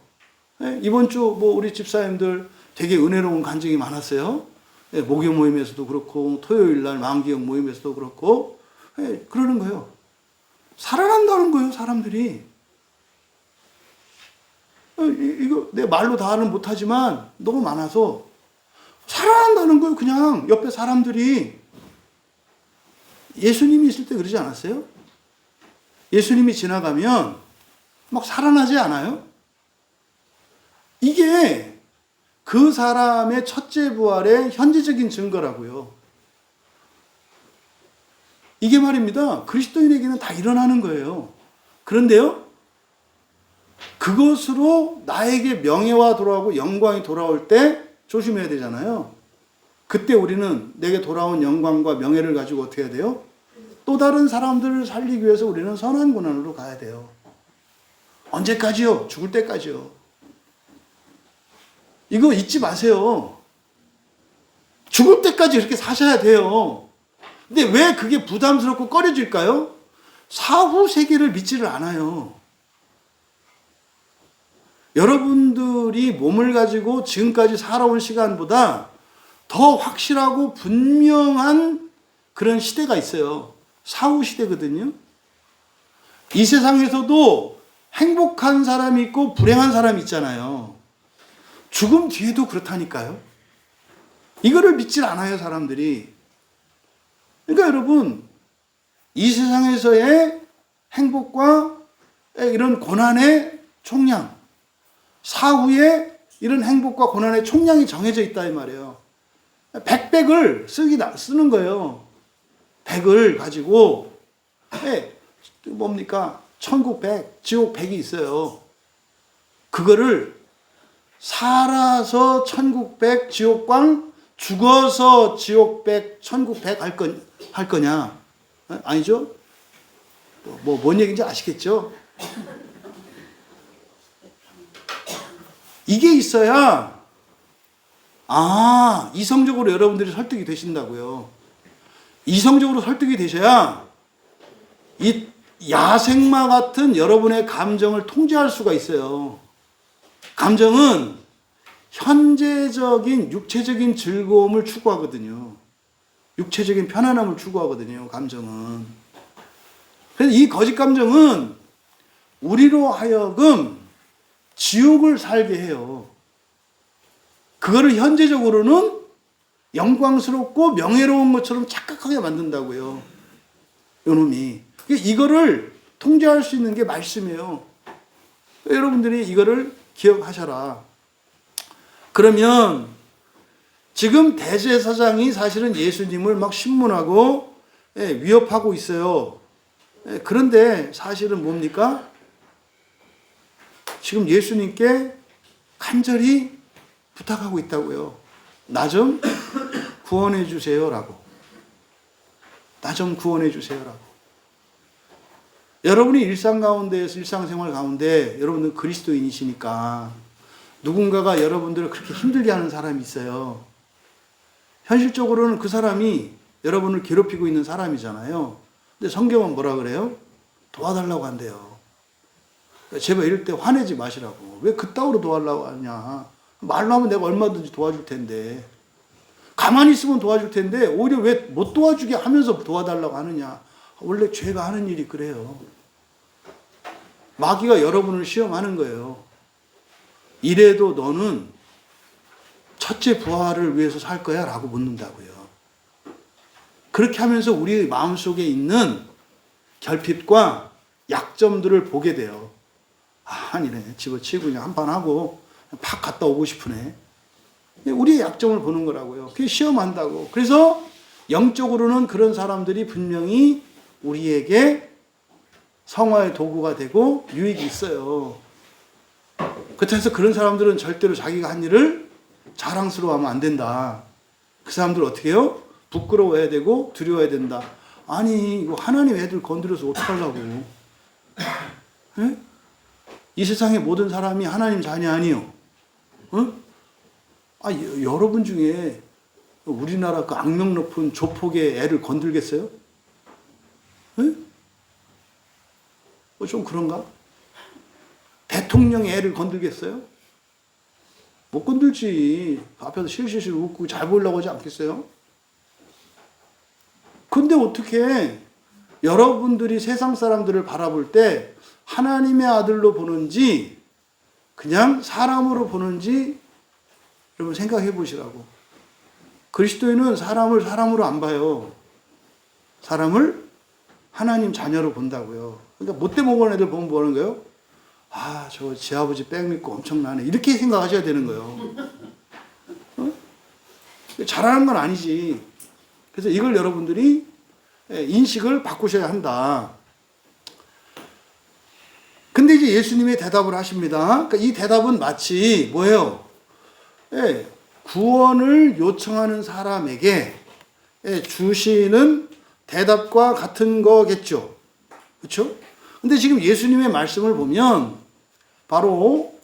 [SPEAKER 1] 이번 주 우리 집사님들 되게 은혜로운 간증이 많았어요. 목요 모임에서도 그렇고 토요일 날 만기형 모임에서도 그렇고 그러는 거예요. 살아난다는 거예요, 사람들이. 이거 내 말로 다는 못하지만 너무 많아서 살아난다는 거예요. 그냥 옆에 사람들이. 예수님이 있을 때 그러지 않았어요? 예수님이 지나가면 막 살아나지 않아요? 이게 그 사람의 첫째 부활의 현재적인 증거라고요. 이게 말입니다. 그리스도인에게는 다 일어나는 거예요. 그런데요, 그것으로 나에게 명예와 돌아오고 영광이 돌아올 때 조심해야 되잖아요. 그때 우리는 내게 돌아온 영광과 명예를 가지고 어떻게 해야 돼요? 또 다른 사람들을 살리기 위해서 우리는 선한 고난으로 가야 돼요. 언제까지요? 죽을 때까지요. 이거 잊지 마세요. 죽을 때까지 이렇게 사셔야 돼요. 근데 왜 그게 부담스럽고 꺼려질까요? 사후 세계를 믿지를 않아요. 여러분들이 몸을 가지고 지금까지 살아온 시간보다 더 확실하고 분명한 그런 시대가 있어요. 사후 시대거든요. 이 세상에서도 행복한 사람이 있고 불행한 사람이 있잖아요. 죽음 뒤에도 그렇다니까요. 이거를 믿질 않아요, 사람들이. 그러니까 여러분, 이 세상에서의 행복과 이런 고난의 총량, 사후에 이런 행복과 고난의 총량이 정해져 있다 이 말이에요. 백백을 쓰는 거예요. 백을 가지고 뭡니까? 천국 백, 지옥 백이 있어요. 그거를 살아서 천국 백, 지옥 광, 죽어서 지옥 백, 천국 백 할 거냐? 아니죠? 뭔 얘기인지 아시겠죠? 이게 있어야 이성적으로 여러분들이 설득이 되신다고요. 이성적으로 설득이 되셔야 이 야생마 같은 여러분의 감정을 통제할 수가 있어요. 감정은 현재적인 육체적인 즐거움을 추구하거든요. 육체적인 편안함을 추구하거든요. 감정은. 그래서 이 거짓 감정은 우리로 하여금 지옥을 살게 해요. 그거를 현재적으로는 영광스럽고 명예로운 것처럼 착각하게 만든다고요. 요놈이. 이거를 통제할 수 있는 게 말씀이에요. 여러분들이 이거를 기억하셔라. 그러면 지금 대제사장이 사실은 예수님을 막 신문하고 위협하고 있어요. 그런데 사실은 뭡니까? 지금 예수님께 간절히 부탁하고 있다고요. 나 좀 구원해 주세요라고. 나 좀 구원해 주세요라고. 여러분이 일상생활 가운데 여러분은 그리스도인이시니까 누군가가 여러분들을 그렇게 힘들게 하는 사람이 있어요. 현실적으로는 그 사람이 여러분을 괴롭히고 있는 사람이잖아요. 근데 성경은 뭐라 그래요? 도와달라고 한대요. 제발 이럴 때 화내지 마시라고. 왜 그따위로 도와달라고 하냐. 말로 하면 내가 얼마든지 도와줄 텐데. 가만히 있으면 도와줄 텐데 오히려 왜 못 도와주게 하면서 도와달라고 하느냐. 원래 죄가 하는 일이 그래요. 마귀가 여러분을 시험하는 거예요. 이래도 너는 첫째 부활을 위해서 살 거야? 라고 묻는다고요. 그렇게 하면서 우리 마음속에 있는 결핍과 약점들을 보게 돼요. 아니네. 집어치고 그냥 한판 하고 팍 갔다 오고 싶으네. 우리의 약점을 보는 거라고요. 그게 시험한다고. 그래서 영적으로는 그런 사람들이 분명히 우리에게 성화의 도구가 되고 유익이 있어요. 그렇다고 그런 사람들은 절대로 자기가 한 일을 자랑스러워하면 안 된다. 그 사람들 어떻게 해요? 부끄러워해야 되고 두려워해야 된다. 아니 이거 하나님 애들 건드려서 어떡하려고. 에? 이 세상의 모든 사람이 하나님 자녀 아니요. 여러분 중에 우리나라 그 악명 높은 조폭의 애를 건들겠어요? 좀 그런가? 대통령의 애를 건들겠어요? 못 건들지. 앞에서 실실실 웃고 잘 보이려고 하지 않겠어요? 근데 어떻게 여러분들이 세상 사람들을 바라볼 때 하나님의 아들로 보는지 그냥 사람으로 보는지 여러분 생각해 보시라고. 그리스도인은 사람을 사람으로 안 봐요. 사람을 하나님 자녀로 본다고요. 그러니까 못돼 먹은 애들 보면 뭐 하는 거예요? 저 제 아버지 백 믿고 엄청나네. 이렇게 생각하셔야 되는 거예요. 잘하는 건 아니지. 그래서 이걸 여러분들이 인식을 바꾸셔야 한다. 근데 이제 예수님이 대답을 하십니다. 그러니까 이 대답은 마치 뭐예요? 구원을 요청하는 사람에게 주시는 대답과 같은 거겠죠. 그렇죠? 근데 지금 예수님의 말씀을 보면 바로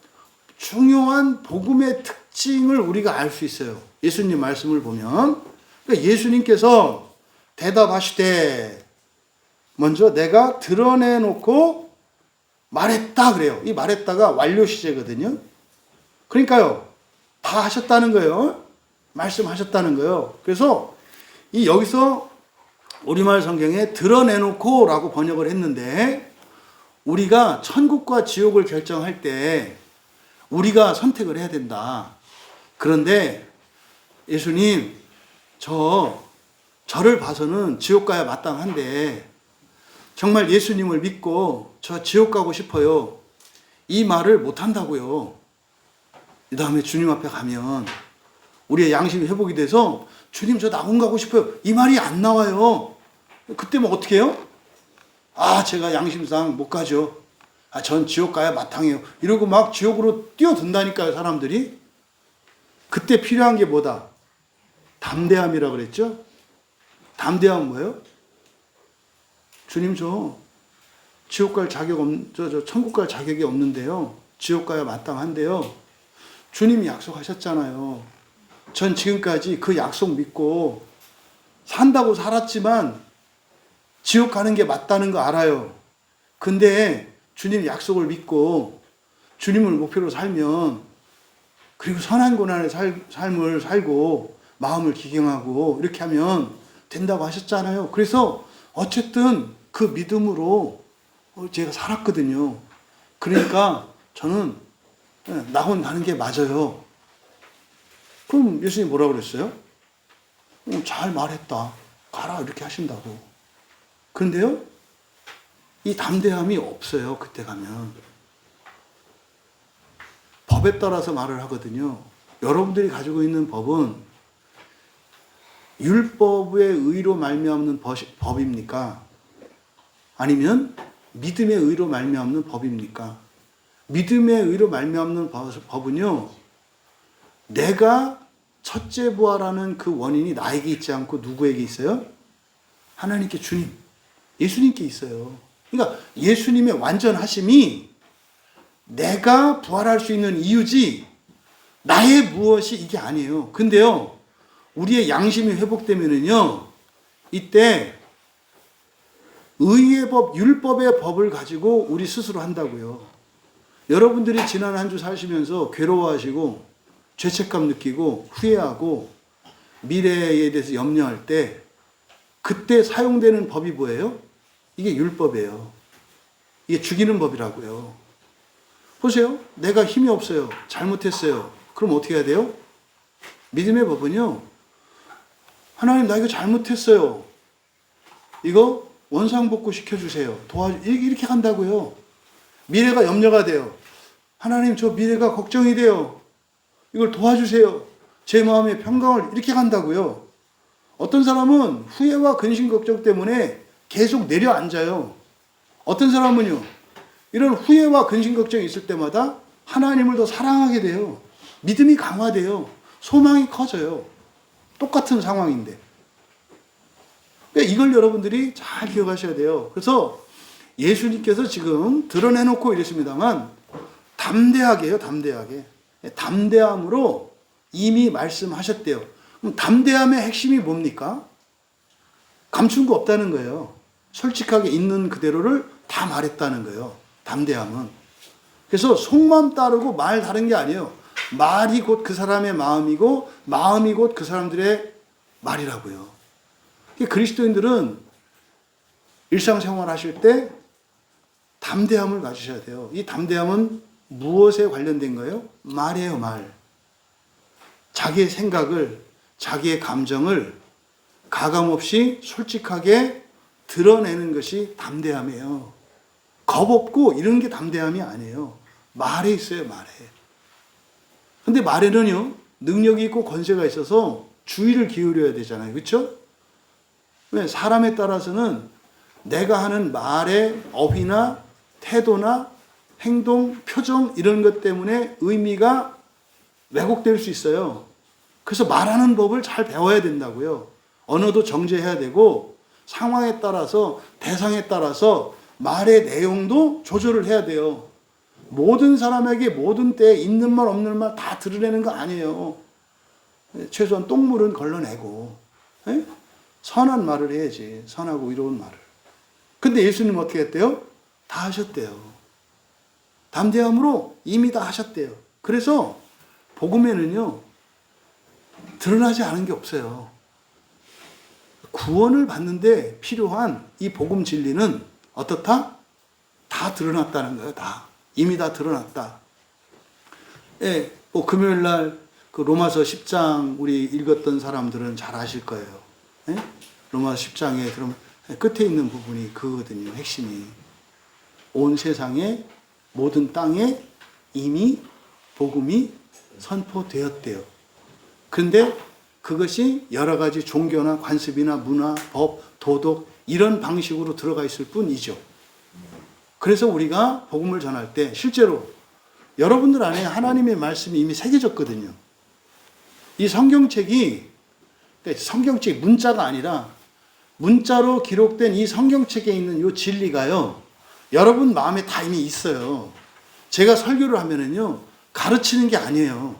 [SPEAKER 1] 중요한 복음의 특징을 우리가 알 수 있어요. 예수님 말씀을 보면. 그러니까 예수님께서 대답하시되 먼저 내가 드러내놓고 말했다 그래요. 이 말했다가 완료 시제거든요. 그러니까요. 다 하셨다는 거예요. 말씀하셨다는 거예요. 그래서 이 여기서 우리말 성경에 드러내놓고 라고 번역을 했는데 우리가 천국과 지옥을 결정할 때 우리가 선택을 해야 된다. 그런데 예수님 저를 봐서는 지옥 가야 마땅한데 정말 예수님을 믿고 저 지옥 가고 싶어요. 이 말을 못 한다고요. 그 다음에 주님 앞에 가면 우리의 양심이 회복이 돼서 주님 저 낙원 가고 싶어요. 이 말이 안 나와요. 그때 뭐 어떻게 해요? 제가 양심상 못 가죠. 전 지옥 가야 마땅해요. 이러고 막 지옥으로 뛰어든다니까요, 사람들이. 그때 필요한 게 뭐다? 담대함이라 그랬죠? 담대함은 뭐예요? 주님 저 지옥 갈 자격 저 천국 갈 자격이 없는데요. 지옥 가야 마땅한데요. 주님이 약속하셨잖아요. 전 지금까지 그 약속 믿고 산다고 살았지만 지옥 가는 게 맞다는 거 알아요. 근데 주님 약속을 믿고 주님을 목표로 살면 그리고 선한 고난의 삶을 살고 마음을 기경하고 이렇게 하면 된다고 하셨잖아요. 그래서 어쨌든 그 믿음으로 제가 살았거든요. 그러니까 저는 낙원 가는 게 맞아요. 그럼 예수님이 뭐라고 그랬어요? 잘 말했다. 가라 이렇게 하신다고. 그런데요. 이 담대함이 없어요. 그때 가면. 법에 따라서 말을 하거든요. 여러분들이 가지고 있는 법은 율법의 의로 말미암는 법입니까? 아니면 믿음의 의로 말미암는 법입니까? 믿음의 의로 말미암는 법은요. 내가 첫째 부활하는 그 원인이 나에게 있지 않고 누구에게 있어요? 하나님께 주님, 예수님께 있어요. 그러니까 예수님의 완전하심이 내가 부활할 수 있는 이유지 나의 무엇이 이게 아니에요. 근데요, 우리의 양심이 회복되면은요, 이때 의의 법, 율법의 법을 가지고 우리 스스로 한다고요. 여러분들이 지난 한 주 사시면서 괴로워하시고 죄책감 느끼고 후회하고 미래에 대해서 염려할 때 그때 사용되는 법이 뭐예요? 이게 율법이에요. 이게 죽이는 법이라고요. 보세요. 내가 힘이 없어요. 잘못했어요. 그럼 어떻게 해야 돼요? 믿음의 법은요, 하나님 나 이거 잘못했어요. 이거 원상복구 시켜주세요. 이렇게 간다고요. 미래가 염려가 돼요. 하나님 저 미래가 걱정이 돼요. 이걸 도와주세요. 제 마음의 평강을 이렇게 간다고요. 어떤 사람은 후회와 근심 걱정 때문에 계속 내려앉아요. 어떤 사람은요, 이런 후회와 근심 걱정이 있을 때마다 하나님을 더 사랑하게 돼요. 믿음이 강화돼요. 소망이 커져요. 똑같은 상황인데. 그러니까 이걸 여러분들이 잘 기억하셔야 돼요. 그래서 예수님께서 지금 드러내놓고 이랬습니다만 담대하게요. 담대하게. 담대함으로 이미 말씀하셨대요. 그럼 담대함의 핵심이 뭡니까? 감춘 거 없다는 거예요. 솔직하게 있는 그대로를 다 말했다는 거예요. 담대함은. 그래서 속마음 따르고 말 다른 게 아니에요. 말이 곧 그 사람의 마음이고 마음이 곧 그 사람들의 말이라고요. 그리스도인들은 일상생활 하실 때 담대함을 가지셔야 돼요. 이 담대함은 무엇에 관련된 거예요? 말이에요, 말. 자기의 생각을, 자기의 감정을 가감없이 솔직하게 드러내는 것이 담대함이에요. 겁 없고 이런 게 담대함이 아니에요. 말에 있어요, 말에. 근데 말에는요, 능력이 있고 권세가 있어서 주의를 기울여야 되잖아요. 그렇죠? 왜? 사람에 따라서는 내가 하는 말의 어휘나 태도나 행동, 표정 이런 것 때문에 의미가 왜곡될 수 있어요. 그래서 말하는 법을 잘 배워야 된다고요. 언어도 정제해야 되고 상황에 따라서 대상에 따라서 말의 내용도 조절을 해야 돼요. 모든 사람에게 모든 때에 있는 말 없는 말 다 드러내는 거 아니에요. 최소한 똥물은 걸러내고 선한 말을 해야지. 선하고 이로운 말을. 근데 예수님 어떻게 했대요? 다 하셨대요. 담대함으로 이미 다 하셨대요. 그래서 복음에는요, 드러나지 않은 게 없어요. 구원을 받는데 필요한 이 복음 진리는 어떻다? 다 드러났다는 거예요. 다. 이미 다 드러났다. 예, 뭐 금요일 날 그 로마서 10장 우리 읽었던 사람들은 잘 아실 거예요. 예? 로마서 10장에 그럼 끝에 있는 부분이 그거거든요. 핵심이. 온 세상에 모든 땅에 이미 복음이 선포되었대요. 그런데 그것이 여러 가지 종교나 관습이나 문화, 법, 도덕 이런 방식으로 들어가 있을 뿐이죠. 그래서 우리가 복음을 전할 때 실제로 여러분들 안에 하나님의 말씀이 이미 새겨졌거든요. 이 성경책이 문자가 아니라 문자로 기록된 이 성경책에 있는 이 진리가요, 여러분 마음에 다 이미 있어요. 제가 설교를 하면은요, 가르치는 게 아니에요.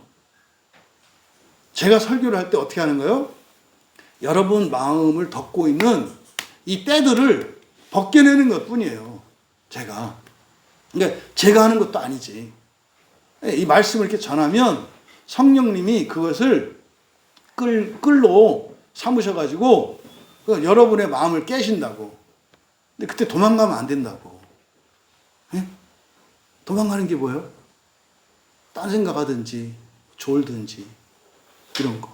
[SPEAKER 1] 제가 설교를 할 때 어떻게 하는 거예요? 여러분 마음을 덮고 있는 이 때들을 벗겨내는 것 뿐이에요. 제가. 그러니까 제가 하는 것도 아니지. 이 말씀을 이렇게 전하면 성령님이 그것을 끌로 삼으셔가지고 여러분의 마음을 깨신다고. 근데 그때 도망가면 안 된다고. 예? 도망가는 게 뭐예요? 딴 생각하든지 졸든지 이런 거.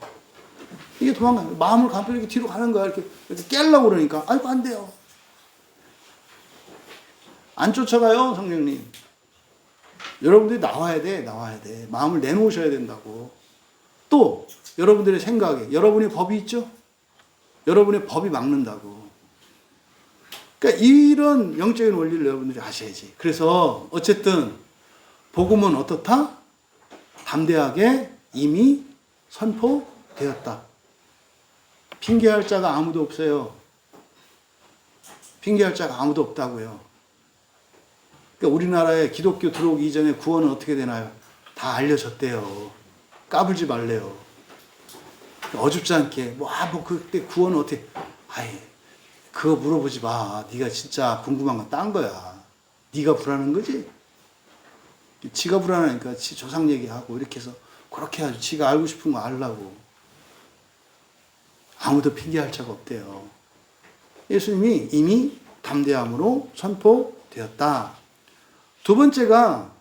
[SPEAKER 1] 이게 도망가요. 마음을 감고 이렇게 뒤로 가는 거야. 이렇게 깨려고 그러니까 아이고 안 돼요. 안 쫓아가요, 성령님. 여러분들이 나와야 돼. 마음을 내놓으셔야 된다고. 또 여러분들의 생각에 여러분의 법이 있죠? 여러분의 법이 막는다고. 그러니까 이런 영적인 원리를 여러분들이 아셔야지. 그래서 어쨌든 복음은 어떻다? 담대하게 이미 선포되었다. 핑계할 자가 아무도 없어요. 핑계할 자가 아무도 없다고요. 그러니까 우리나라에 기독교 들어오기 이전에 구원은 어떻게 되나요? 다 알려졌대요. 까불지 말래요. 어줍지 않게 그때 구원 어떻게? 그거 물어보지 마. 네가 진짜 궁금한 건 딴 거야. 네가 불안한 거지? 지가 불안하니까 지 조상 얘기하고 이렇게 해서 그렇게 해야지. 지가 알고 싶은 거 알라고. 아무도 핑계할 자가 없대요. 예수님이 이미 담대함으로 선포되었다. 두 번째가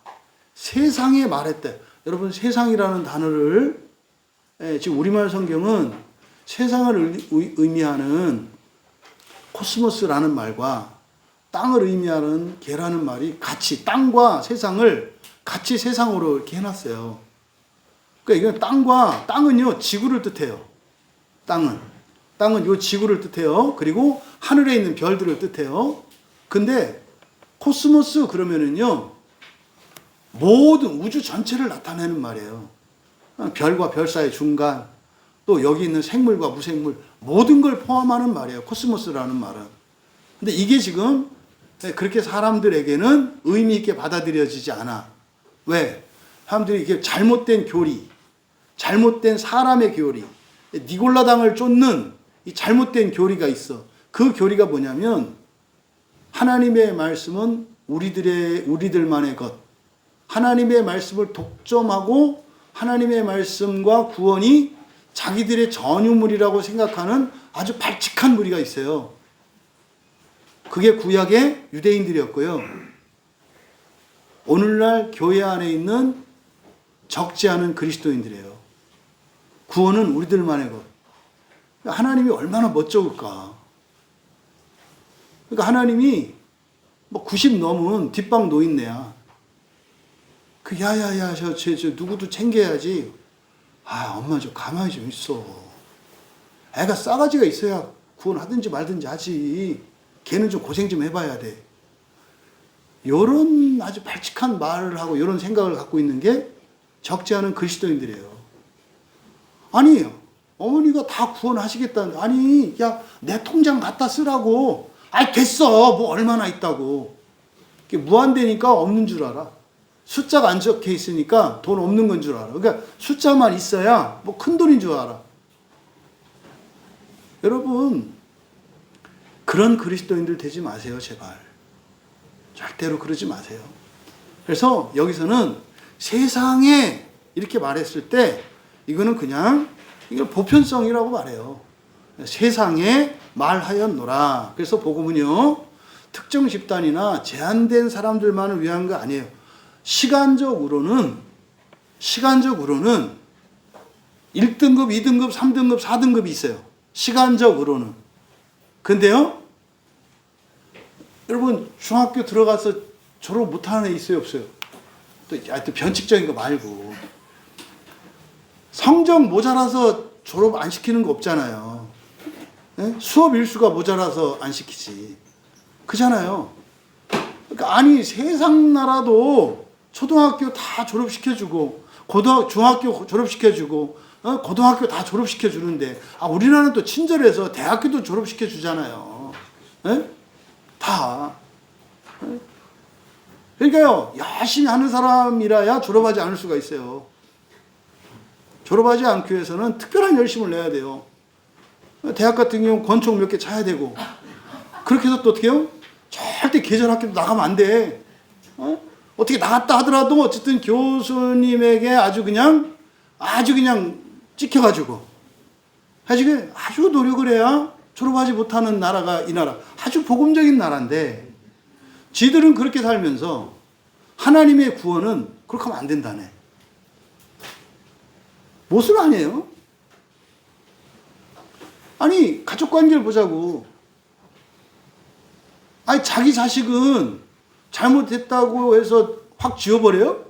[SPEAKER 1] 세상에 말했대. 여러분, 세상이라는 단어를 지금 우리말 성경은 세상을 의미하는 코스모스라는 말과 땅을 의미하는 개라는 말이 같이, 땅과 세상을 같이 세상으로 이렇게 해놨어요. 그러니까 이건 땅은요, 지구를 뜻해요. 땅은 요 지구를 뜻해요. 그리고 하늘에 있는 별들을 뜻해요. 근데 코스모스 그러면은요, 모든 우주 전체를 나타내는 말이에요. 별과 별 사이 중간, 또 여기 있는 생물과 무생물, 모든 걸 포함하는 말이에요. 코스모스라는 말은. 근데 이게 지금 그렇게 사람들에게는 의미 있게 받아들여지지 않아. 왜? 사람들이 이게 잘못된 교리, 잘못된 사람의 교리, 니골라당을 쫓는 이 잘못된 교리가 있어. 그 교리가 뭐냐면 하나님의 말씀은 우리들만의 것. 하나님의 말씀을 독점하고 하나님의 말씀과 구원이 자기들의 전유물이라고 생각하는 아주 발칙한 무리가 있어요. 그게 구약의 유대인들이었고요. 오늘날 교회 안에 있는 적지 않은 그리스도인들이에요. 구원은 우리들만의 것. 하나님이 얼마나 멋쩍을까. 그러니까 하나님이 90 넘은 뒷방 노인네야. 야야야, 저 누구도 챙겨야지. 엄마 좀 가만히 좀 있어. 애가 싸가지가 있어야 구원하든지 말든지 하지. 걔는 좀 고생 좀 해봐야 돼. 요런 아주 발칙한 말을 하고 요런 생각을 갖고 있는 게 적지 않은 그리스도인들이에요. 아니, 어머니가 다 구원하시겠다는, 아니, 야, 내 통장 갖다 쓰라고. 됐어. 뭐 얼마나 있다고. 무한대니까 없는 줄 알아. 숫자가 안 적혀 있으니까 돈 없는 건 줄 알아. 그러니까 숫자만 있어야 뭐 큰 돈인 줄 알아. 여러분, 그런 그리스도인들 되지 마세요, 제발. 절대로 그러지 마세요. 그래서 여기서는 세상에 이렇게 말했을 때 이거는 그냥 이걸 보편성이라고 말해요. 세상에 말하였노라. 그래서 복음은요, 특정 집단이나 제한된 사람들만을 위한 거 아니에요. 시간적으로는 1등급, 2등급, 3등급, 4등급이 있어요. 시간적으로는. 근데요, 여러분, 중학교 들어가서 졸업 못하는 애 있어요, 없어요? 또 변칙적인 거 말고. 성적 모자라서 졸업 안 시키는 거 없잖아요. 네? 수업 일수가 모자라서 안 시키지. 그잖아요. 그러니까 아니, 세상 나라도 초등학교 다 졸업시켜주고, 중학교 졸업시켜주고, 고등학교 다 졸업시켜주는데, 우리나라는 또 친절해서 대학교도 졸업시켜주잖아요. 네? 다. 네? 그러니까요, 열심히 하는 사람이라야 졸업하지 않을 수가 있어요. 졸업하지 않기 위해서는 특별한 열심을 내야 돼요. 대학 같은 경우 권총 몇 개 차야 되고, 그렇게 해서 또 어떻게 해요? 절대 계절 학교도 나가면 안 돼. 어떻게 나갔다 하더라도 어쨌든 교수님에게 아주 그냥 찍혀가지고 아주 노력을 해야 졸업하지 못하는 나라가 이 나라. 아주 복음적인 나라인데 지들은 그렇게 살면서 하나님의 구원은 그렇게 하면 안 된다네. 모순 아니에요? 아니, 가족관계를 보자고. 아니, 자기 자식은 잘못했다고 해서 확 지워버려요?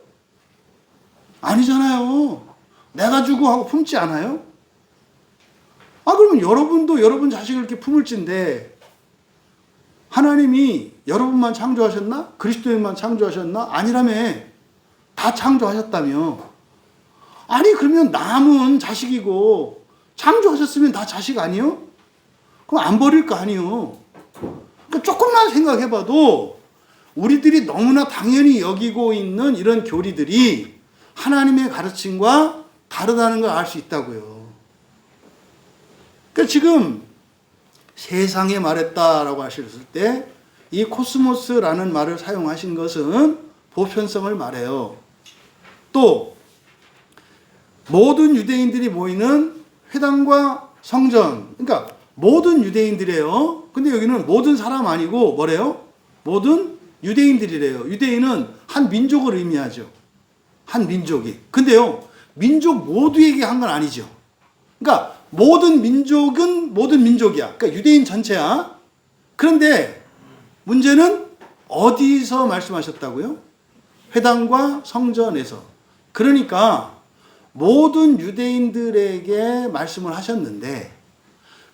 [SPEAKER 1] 아니잖아요. 내가 주고 하고 품지 않아요? 그러면 여러분도 여러분 자식을 이렇게 품을진데 하나님이 여러분만 창조하셨나? 그리스도인만 창조하셨나? 아니라며. 다 창조하셨다며. 아니, 그러면 남은 자식이고 창조하셨으면 다 자식 아니요? 그럼 안 버릴 거 아니요? 그러니까 조금만 생각해봐도 우리들이 너무나 당연히 여기고 있는 이런 교리들이 하나님의 가르침과 다르다는 걸 알 수 있다고요. 그러니까 지금 세상에 말했다라고 하셨을 때 이 코스모스라는 말을 사용하신 것은 보편성을 말해요. 또 모든 유대인들이 모이는 회당과 성전, 그러니까 모든 유대인들이에요. 근데 여기는 모든 사람 아니고 뭐래요? 모든 유대인들이래요. 유대인은 한 민족을 의미하죠. 한 민족이. 근데요, 민족 모두에게 한 건 아니죠. 그러니까 모든 민족은 모든 민족이야. 그러니까 유대인 전체야. 그런데 문제는 어디서 말씀하셨다고요? 회당과 성전에서. 그러니까 모든 유대인들에게 말씀을 하셨는데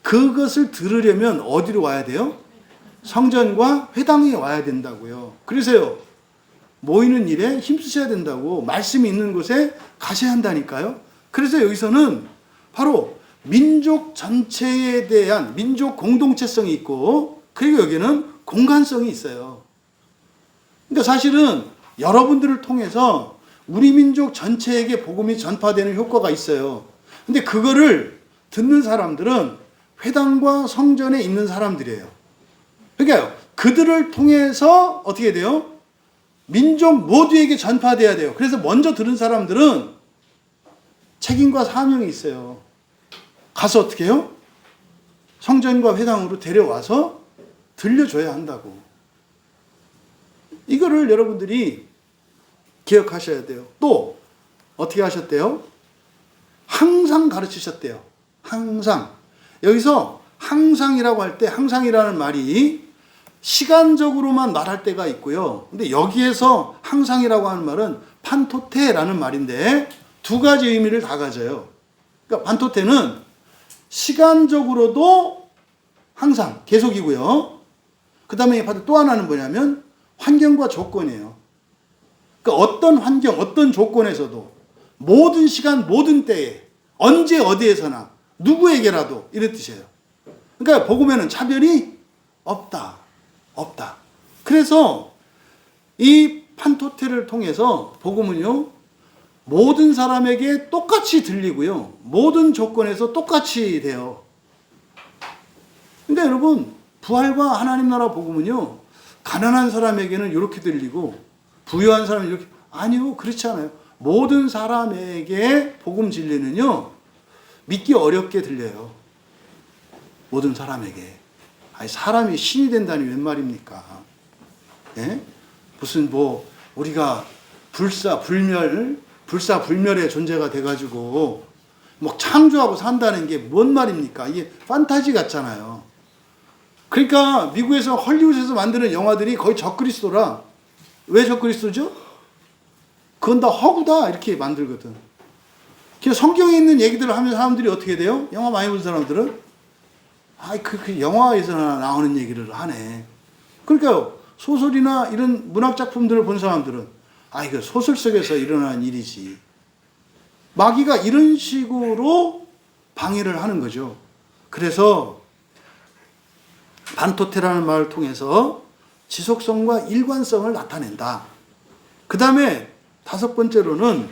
[SPEAKER 1] 그것을 들으려면 어디로 와야 돼요? 성전과 회당에 와야 된다고요. 그래서요, 모이는 일에 힘쓰셔야 된다고, 말씀이 있는 곳에 가셔야 한다니까요. 그래서 여기서는 바로 민족 전체에 대한 민족 공동체성이 있고, 그리고 여기는 공간성이 있어요. 그러니까 사실은 여러분들을 통해서 우리 민족 전체에게 복음이 전파되는 효과가 있어요. 근데 그거를 듣는 사람들은 회당과 성전에 있는 사람들이에요. 그러니까 그들을 통해서 어떻게 돼요? 민족 모두에게 전파돼야 돼요. 그래서 먼저 들은 사람들은 책임과 사명이 있어요. 가서 어떻게 해요? 성전과 회당으로 데려와서 들려줘야 한다고. 이거를 여러분들이 기억하셔야 돼요. 또 어떻게 하셨대요? 항상 가르치셨대요. 항상. 여기서 항상이라고 할 때 항상이라는 말이 시간적으로만 말할 때가 있고요. 근데 여기에서 항상이라고 하는 말은 판토테라는 말인데 두 가지 의미를 다 가져요. 그러니까 판토테는 시간적으로도 항상 계속이고요. 그 다음에 또 하나는 뭐냐면 환경과 조건이에요. 그러니까 어떤 환경, 어떤 조건에서도 모든 시간, 모든 때에 언제 어디에서나 누구에게라도 이런 뜻이에요. 그러니까 복음에는 차별이 없다. 없다. 그래서 이 판토테를 통해서 복음은요, 모든 사람에게 똑같이 들리고요, 모든 조건에서 똑같이 돼요. 그러니까 여러분, 부활과 하나님 나라 복음은요, 가난한 사람에게는 이렇게 들리고 부유한 사람은 이렇게, 아니요, 그렇지 않아요. 모든 사람에게 복음 진리는요, 믿기 어렵게 들려요. 모든 사람에게. 아니, 사람이 신이 된다니 웬 말입니까? 예? 무슨 우리가 불사불멸의 존재가 돼가지고 창조하고 산다는 게 뭔 말입니까? 이게 판타지 같잖아요. 그러니까 미국에서 헐리우드에서 만드는 영화들이 거의 적그리스도라. 왜 적그리스도죠? 그건 다 허구다 이렇게 만들거든. 그래서 성경에 있는 얘기들을 하면 사람들이 어떻게 돼요? 영화 많이 본 사람들은 그 영화에서 나오는 얘기를 하네. 그러니까요, 소설이나 이런 문학 작품들을 본 사람들은 이거 소설 속에서 일어나는 일이지. 마귀가 이런 식으로 방해를 하는 거죠. 그래서 반토테라는 말을 통해서 지속성과 일관성을 나타낸다. 그 다음에 다섯 번째로는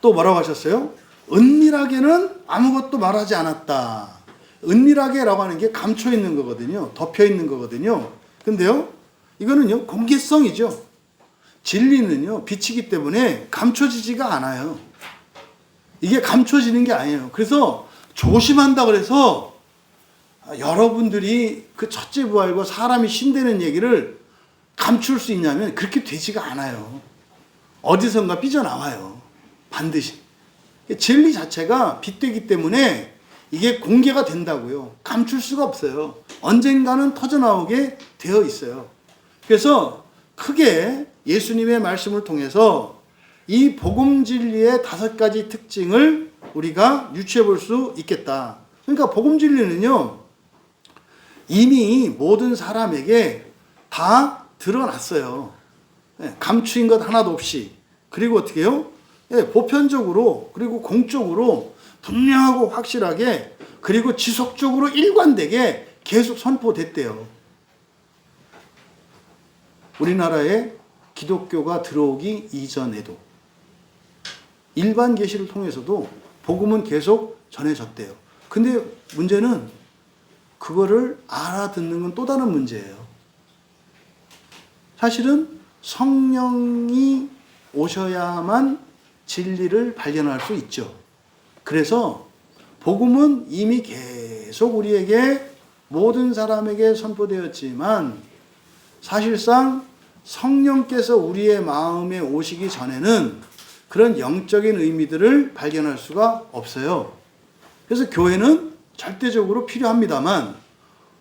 [SPEAKER 1] 또 뭐라고 하셨어요? 은밀하게는 아무것도 말하지 않았다. 은밀하게라고 하는 게 감춰 있는 거거든요. 덮여 있는 거거든요. 근데요, 이거는요, 공개성이죠. 진리는요, 빛이기 때문에 감춰지지가 않아요. 이게 감춰지는 게 아니에요. 그래서 조심한다 그래서 여러분들이 그 첫째 부활과 사람이 신되는 얘기를 감출 수 있냐면 그렇게 되지가 않아요. 어디선가 삐져나와요. 반드시. 진리 자체가 빛되기 때문에 이게 공개가 된다고요. 감출 수가 없어요. 언젠가는 터져나오게 되어 있어요. 그래서 크게 예수님의 말씀을 통해서 이 복음 진리의 다섯 가지 특징을 우리가 유추해 볼 수 있겠다. 그러니까 복음 진리는요, 이미 모든 사람에게 다 드러났어요. 감추인 것 하나도 없이. 그리고 어떻게 해요? 보편적으로, 그리고 공적으로 분명하고 확실하게, 그리고 지속적으로 일관되게 계속 선포됐대요. 우리나라에 기독교가 들어오기 이전에도. 일반 계시를 통해서도 복음은 계속 전해졌대요. 근데 문제는 그거를 알아듣는 건 또 다른 문제예요. 사실은 성령이 오셔야만 진리를 발견할 수 있죠. 그래서 복음은 이미 계속 우리에게 모든 사람에게 선포되었지만 사실상 성령께서 우리의 마음에 오시기 전에는 그런 영적인 의미들을 발견할 수가 없어요. 그래서 교회는 절대적으로 필요합니다만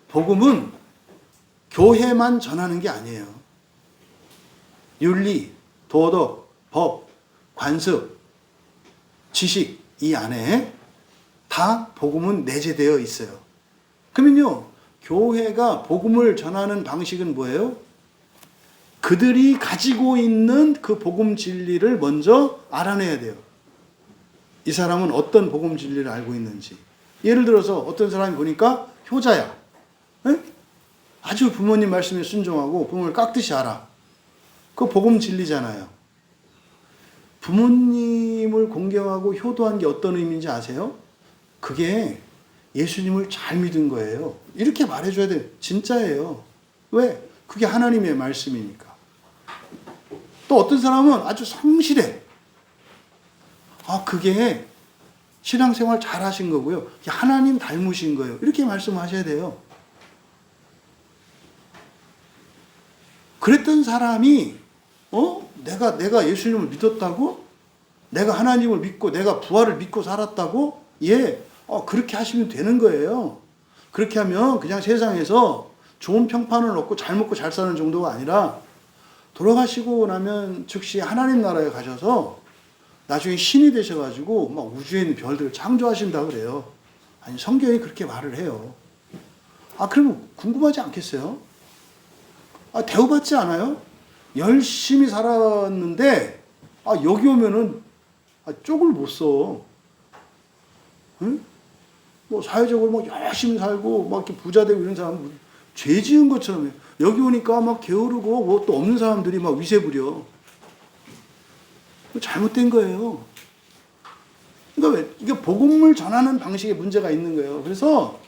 [SPEAKER 1] 복음은 교회만 전하는 게 아니에요. 윤리, 도덕, 법, 관습, 지식 이 안에 다 복음은 내재되어 있어요. 그러면요, 교회가 복음을 전하는 방식은 뭐예요? 그들이 가지고 있는 그 복음 진리를 먼저 알아내야 돼요. 이 사람은 어떤 복음 진리를 알고 있는지. 예를 들어서 어떤 사람이 보니까 효자야. 에? 아주 부모님 말씀에 순종하고 부모를 깍듯이 알아. 그 복음 진리잖아요. 부모님을 공경하고 효도한 게 어떤 의미인지 아세요? 그게 예수님을 잘 믿은 거예요. 이렇게 말해줘야 돼요. 진짜예요. 왜? 그게 하나님의 말씀이니까. 또 어떤 사람은 아주 성실해. 그게 신앙생활 잘 하신 거고요. 하나님 닮으신 거예요. 이렇게 말씀하셔야 돼요. 그랬던 사람이 내가 예수님을 믿었다고? 내가 하나님을 믿고 내가 부활을 믿고 살았다고? 예, 그렇게 하시면 되는 거예요. 그렇게 하면 그냥 세상에서 좋은 평판을 얻고 잘 먹고 잘 사는 정도가 아니라 돌아가시고 나면 즉시 하나님 나라에 가셔서 나중에 신이 되셔가지고 막 우주에 있는 별들을 창조하신다 그래요. 아니, 성경이 그렇게 말을 해요. 그러면 궁금하지 않겠어요? 대우받지 않아요? 열심히 살았는데 여기 오면은 쪽을 못 써. 응? 뭐 사회적으로 막 열심히 살고 막 이렇게 부자 되고 이런 사람은 죄 지은 것처럼 해요. 여기 오니까 막 게으르고 뭐 또 없는 사람들이 막 위세 부려. 잘못된 거예요. 그러니까 왜? 이게 복음을 전하는 방식에 문제가 있는 거예요. 그래서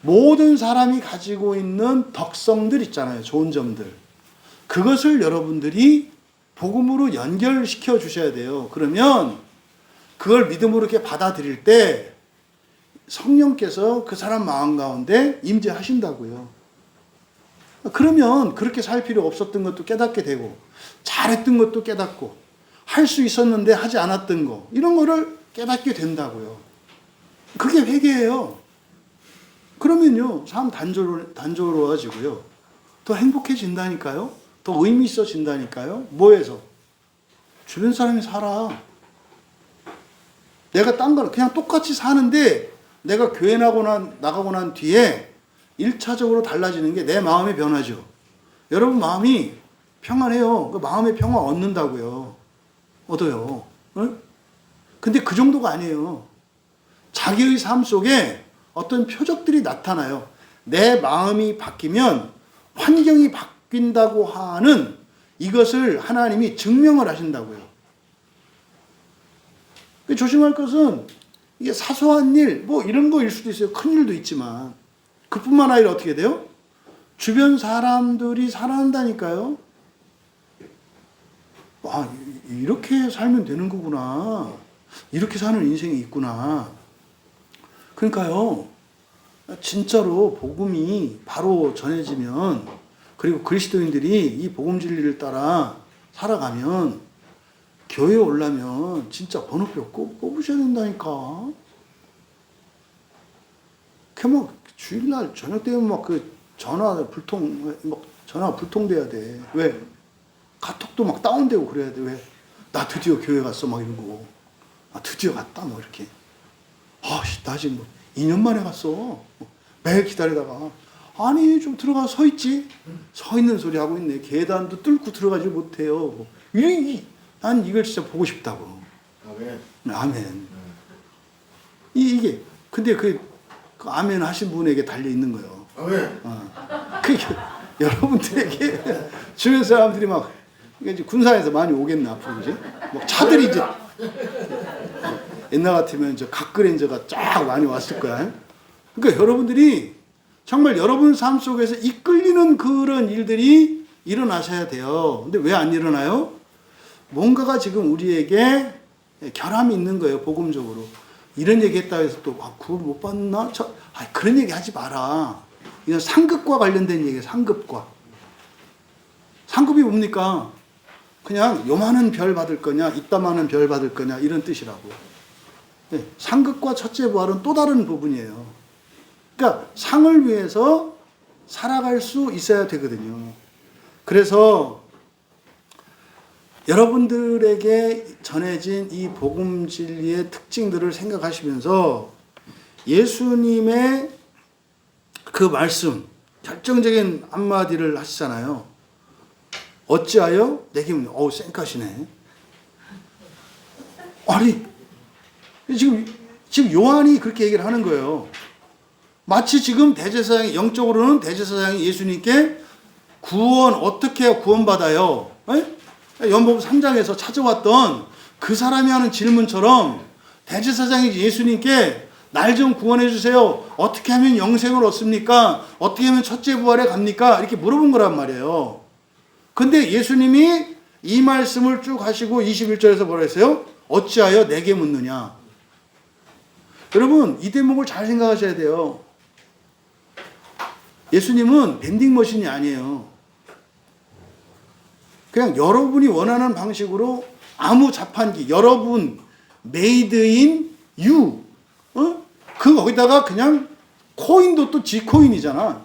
[SPEAKER 1] 모든 사람이 가지고 있는 덕성들 있잖아요. 좋은 점들. 그것을 여러분들이 복음으로 연결시켜 주셔야 돼요. 그러면 그걸 믿음으로 이렇게 받아들일 때 성령께서 그 사람 마음 가운데 임재하신다고요. 그러면 그렇게 살 필요 없었던 것도 깨닫게 되고 잘했던 것도 깨닫고 할 수 있었는데 하지 않았던 거 이런 거를 깨닫게 된다고요. 그게 회개예요. 그러면요 삶 단조로워지고요. 더 행복해진다니까요. 더 의미 있어진다니까요. 뭐해서? 주변 사람이 살아. 내가 딴 거는 그냥 똑같이 사는데 내가 교회 나가고 난 뒤에 1차적으로 달라지는 게 내 마음의 변화죠. 여러분 마음이 평안해요. 그 마음의 평화 얻는다고요. 얻어요. 응? 근데 그 정도가 아니에요. 자기의 삶 속에 어떤 표적들이 나타나요. 내 마음이 바뀌면 환경이 바뀐다고 하는 이것을 하나님이 증명을 하신다고요. 조심할 것은 이게 사소한 일, 뭐 이런 거일 수도 있어요. 큰 일도 있지만. 그뿐만 아니라 어떻게 돼요? 주변 사람들이 살아난다니까요. 이렇게 살면 되는 거구나. 이렇게 사는 인생이 있구나. 그러니까요. 진짜로 복음이 바로 전해지면 그리고 그리스도인들이 이 복음 진리를 따라 살아가면 교회에 오려면 진짜 번호표 꼭 뽑으셔야 된다니까. 막 주일날 저녁 되면 막 그 전화 불통돼야 돼. 왜? 카톡도 막 다운되고 그래야 돼. 왜? 나 드디어 교회 갔어. 막 이런 거. 드디어 갔다. 뭐 이렇게. 나 지금 뭐 2년 만에 갔어. 매일 기다리다가. 아니, 좀 들어가 서 있지. 서 있는 소리 하고 있네. 계단도 뚫고 들어가지 못해요. 난 이걸 진짜 보고 싶다고.
[SPEAKER 2] 아멘.
[SPEAKER 1] 아멘. 이게, 근데 그 아멘 하신 분에게 달려 있는 거예요.
[SPEAKER 2] 아멘.
[SPEAKER 1] 그게 여러분들에게 주변 사람들이 막, 이게 이제 군사에서 많이 오겠네, 앞으로, 이제. 막 차들이 이제 옛날 같으면 저 각그랜저가 쫙 많이 왔을 거야. 그러니까 여러분들이 정말 여러분 삶 속에서 이끌리는 그런 일들이 일어나셔야 돼요. 근데 왜 안 일어나요? 뭔가가 지금 우리에게 결함이 있는 거예요. 복음적으로. 이런 얘기 했다고 해서 또 그걸 못 봤나? 그런 얘기 하지 마라. 이건 상급과 관련된 얘기예요. 상급과. 상급이 뭡니까? 그냥 요만한 별 받을 거냐, 이따만한 별 받을 거냐 이런 뜻이라고. 네, 상급과 첫째 부활은 또 다른 부분이에요. 그러니까 상을 위해서 살아갈 수 있어야 되거든요. 그래서 여러분들에게 전해진 이 복음 진리의 특징들을 생각하시면서 예수님의 그 말씀, 결정적인 한마디를 하시잖아요. 어찌하여 내게 묻냐. 쌩까시네. 아니, 지금 요한이 그렇게 얘기를 하는 거예요. 마치 지금 대제사장이, 영적으로는 대제사장이 예수님께 구원, 어떻게 해야 구원받아요? 연복음 3장에서 찾아왔던 그 사람이 하는 질문처럼 대제사장이 예수님께 날 좀 구원해 주세요. 어떻게 하면 영생을 얻습니까? 어떻게 하면 첫째 부활에 갑니까? 이렇게 물어본 거란 말이에요. 근데 예수님이 이 말씀을 쭉 하시고 21절에서 뭐라 했어요? 어찌하여 내게 묻느냐? 여러분, 이 대목을 잘 생각하셔야 돼요. 예수님은 밴딩머신이 아니에요. 그냥 여러분이 원하는 방식으로 아무 자판기, 여러분 made in you, 그 거기다가 그냥 코인도 또 지 코인이잖아.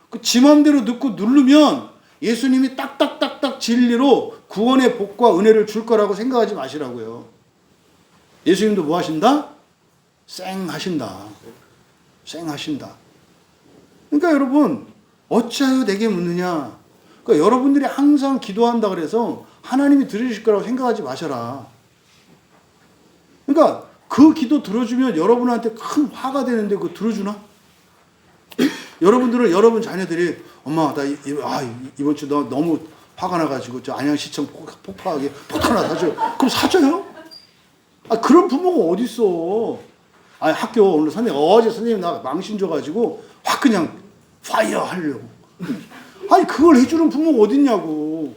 [SPEAKER 1] 그 지 맘대로 넣고 누르면 예수님이 딱딱딱딱 진리로 구원의 복과 은혜를 줄 거라고 생각하지 마시라고요. 예수님도 뭐 하신다? 쌩 하신다. 그러니까 여러분, 어찌하여 내게 묻느냐? 그러니까 여러분들이 항상 기도한다 그래서 하나님이 들으실 거라고 생각하지 마셔라. 그러니까 그 기도 들어주면 여러분한테 큰 화가 되는데 그거 들어주나? 여러분들은 여러분 자녀들이 엄마 나 이번 주 너무 화가 나가지고 저 안양시청 폭파하게 폭탄 하나 사줘요. 그럼 사줘요? 그런 부모가 어디 있어? 학교 오늘 어제 선생님 나 망신 줘가지고 확 그냥 파이어 하려고. 그걸 해주는 부모가 어딨냐고.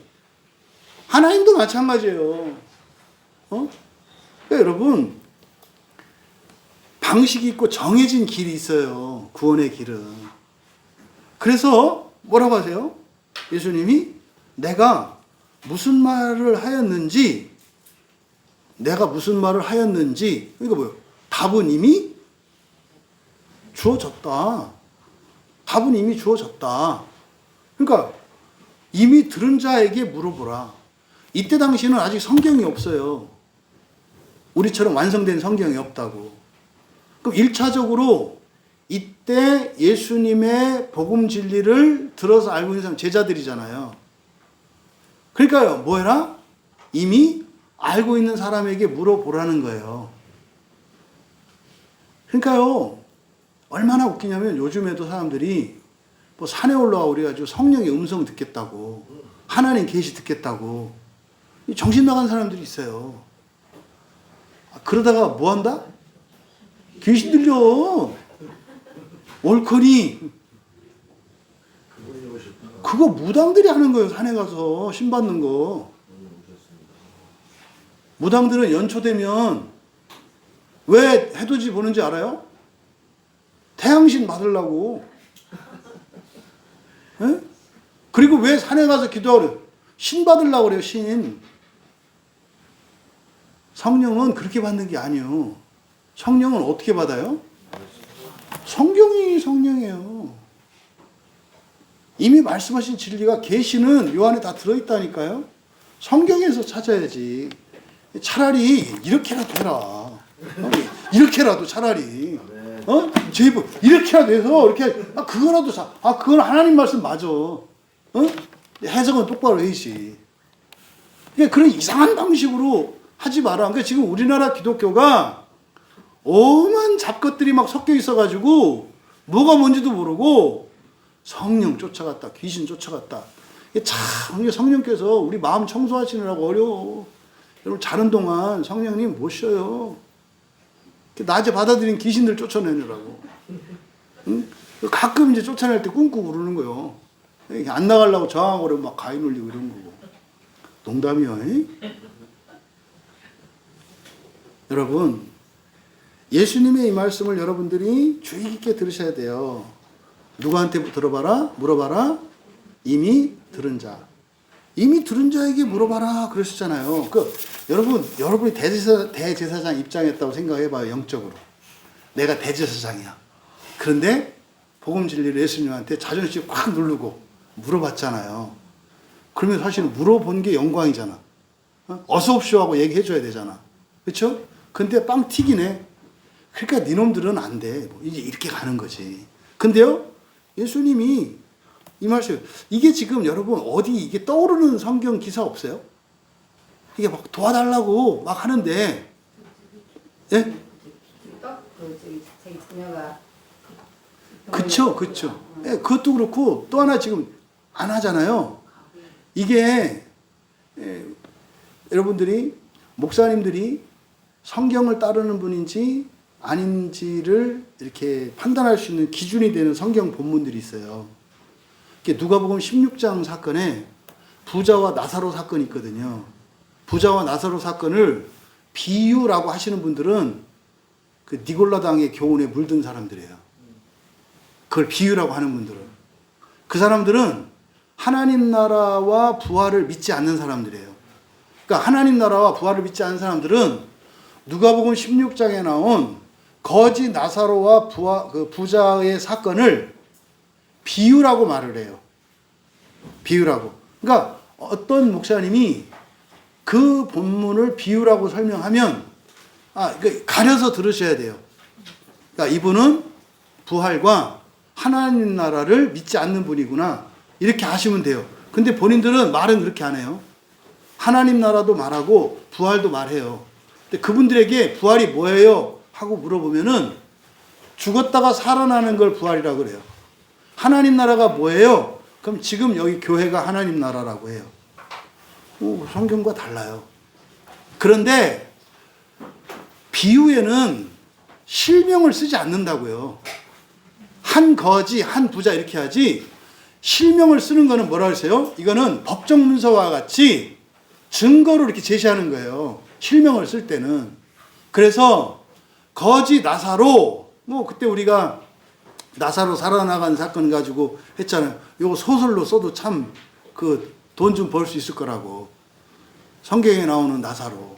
[SPEAKER 1] 하나님도 마찬가지예요. 그러니까 여러분, 방식이 있고 정해진 길이 있어요. 구원의 길은. 그래서 뭐라고 하세요? 예수님이 내가 무슨 말을 하였는지, 그러니까 뭐예요? 답은 이미 주어졌다. 그러니까 이미 들은 자에게 물어보라. 이때 당시에는 아직 성경이 없어요. 우리처럼 완성된 성경이 없다고. 그럼 1차적으로 이때 예수님의 복음 진리를 들어서 알고 있는 사람 제자들이잖아요. 그러니까요, 뭐 해라? 이미 알고 있는 사람에게 물어보라는 거예요. 그러니까요, 얼마나 웃기냐면 요즘에도 사람들이 뭐 산에 올라와 우리가 성령의 음성 듣겠다고, 하나님 계시 듣겠다고, 정신 나간 사람들이 있어요. 그러다가 뭐 한다? 귀신 들려. 옳거니. 그거 무당들이 하는 거예요. 산에 가서 신 받는 거. 무당들은 연초되면 왜 해돋이 보는지 알아요? 태양신 받으려고. 에? 그리고 왜 산에 가서 기도하래요? 신 받으려고 그래요. 신. 성령은 그렇게 받는 게 아니에요. 성령은 어떻게 받아요? 성경이 성령이에요. 이미 말씀하신 진리가 계시는 요 안에 다 들어있다니까요. 성경에서 찾아야지. 차라리 이렇게라도 해라. 이렇게라도 차라리. 제발 이렇게라도 해서 이렇게 그거라도 그건 하나님 말씀 맞아. 해석은 똑바로 해야지. 그러니까 그런 이상한 방식으로 하지 마라. 그러니까 지금 우리나라 기독교가 오만 잡것들이 막 섞여 있어가지고 뭐가 뭔지도 모르고 성령 쫓아갔다, 귀신 쫓아갔다. 참 성령께서 우리 마음 청소하시느라고 어려워. 여러분 자는 동안 성령님 못 쉬어요. 낮에 받아들인 귀신들 쫓아내느라고. 응? 가끔 이제 쫓아낼 때 꿍꿍 우르는 거요. 안 나가려고 저항하고 그러면 막 가위 눌리고 이런 거고. 농담이요. 여러분, 예수님의 이 말씀을 여러분들이 주의 깊게 들으셔야 돼요. 누구한테 들어봐라? 물어봐라? 이미 들은 자. 이미 들은 자에게 물어봐라 그러셨잖아요. 여러분이 대제사장 입장했다고 생각해봐요. 영적으로. 내가 대제사장이야. 그런데 복음 진리를 예수님한테 자존심 확 누르고 물어봤잖아요. 그러면 사실 물어본 게 영광이잖아. 어서 옵쇼 하고 얘기해줘야 되잖아. 그렇죠? 근데 빵 튀기네. 그러니까 니놈들은 안 돼. 이제 이렇게 가는 거지. 근데요, 예수님이 이 말씀, 이게 지금 여러분 어디 이게 떠오르는 성경 기사 없어요? 이게 막 도와달라고 막 하는데, 예? 그쵸. 예, 그것도 그렇고 또 하나 지금 안 하잖아요. 이게 여러분들이 목사님들이 성경을 따르는 분인지 아닌지를 이렇게 판단할 수 있는 기준이 되는 성경 본문들이 있어요. 누가복음 16장 사건에 부자와 나사로 사건이 있거든요. 부자와 나사로 사건을 비유라고 하시는 분들은 그 니골라당의 교훈에 물든 사람들이에요. 그걸 비유라고 하는 분들은. 그 사람들은 하나님 나라와 부활을 믿지 않는 사람들이에요. 그러니까 하나님 나라와 부활을 믿지 않는 사람들은 누가복음 16장에 나온 거지 나사로와 부자의 사건을 비유라고 말을 해요. 비유라고. 그러니까 어떤 목사님이 그 본문을 비유라고 설명하면 가려서 들으셔야 돼요. 그러니까 이분은 부활과 하나님 나라를 믿지 않는 분이구나. 이렇게 하시면 돼요. 근데 본인들은 말은 그렇게 안 해요. 하나님 나라도 말하고 부활도 말해요. 근데 그분들에게 부활이 뭐예요? 하고 물어보면은 죽었다가 살아나는 걸 부활이라고 그래요. 하나님 나라가 뭐예요? 그럼 지금 여기 교회가 하나님 나라라고 해요. 성경과 달라요. 그런데 비유에는 실명을 쓰지 않는다고요. 한 거지, 한 부자 이렇게 하지 실명을 쓰는 거는 뭐라 그러세요? 이거는 법정 문서와 같이 증거로 이렇게 제시하는 거예요. 실명을 쓸 때는. 그래서 거지 나사로 그때 우리가 나사로 살아나간 사건 가지고 했잖아요. 이거 소설로 써도 참 돈 좀 벌 수 있을 거라고. 성경에 나오는 나사로.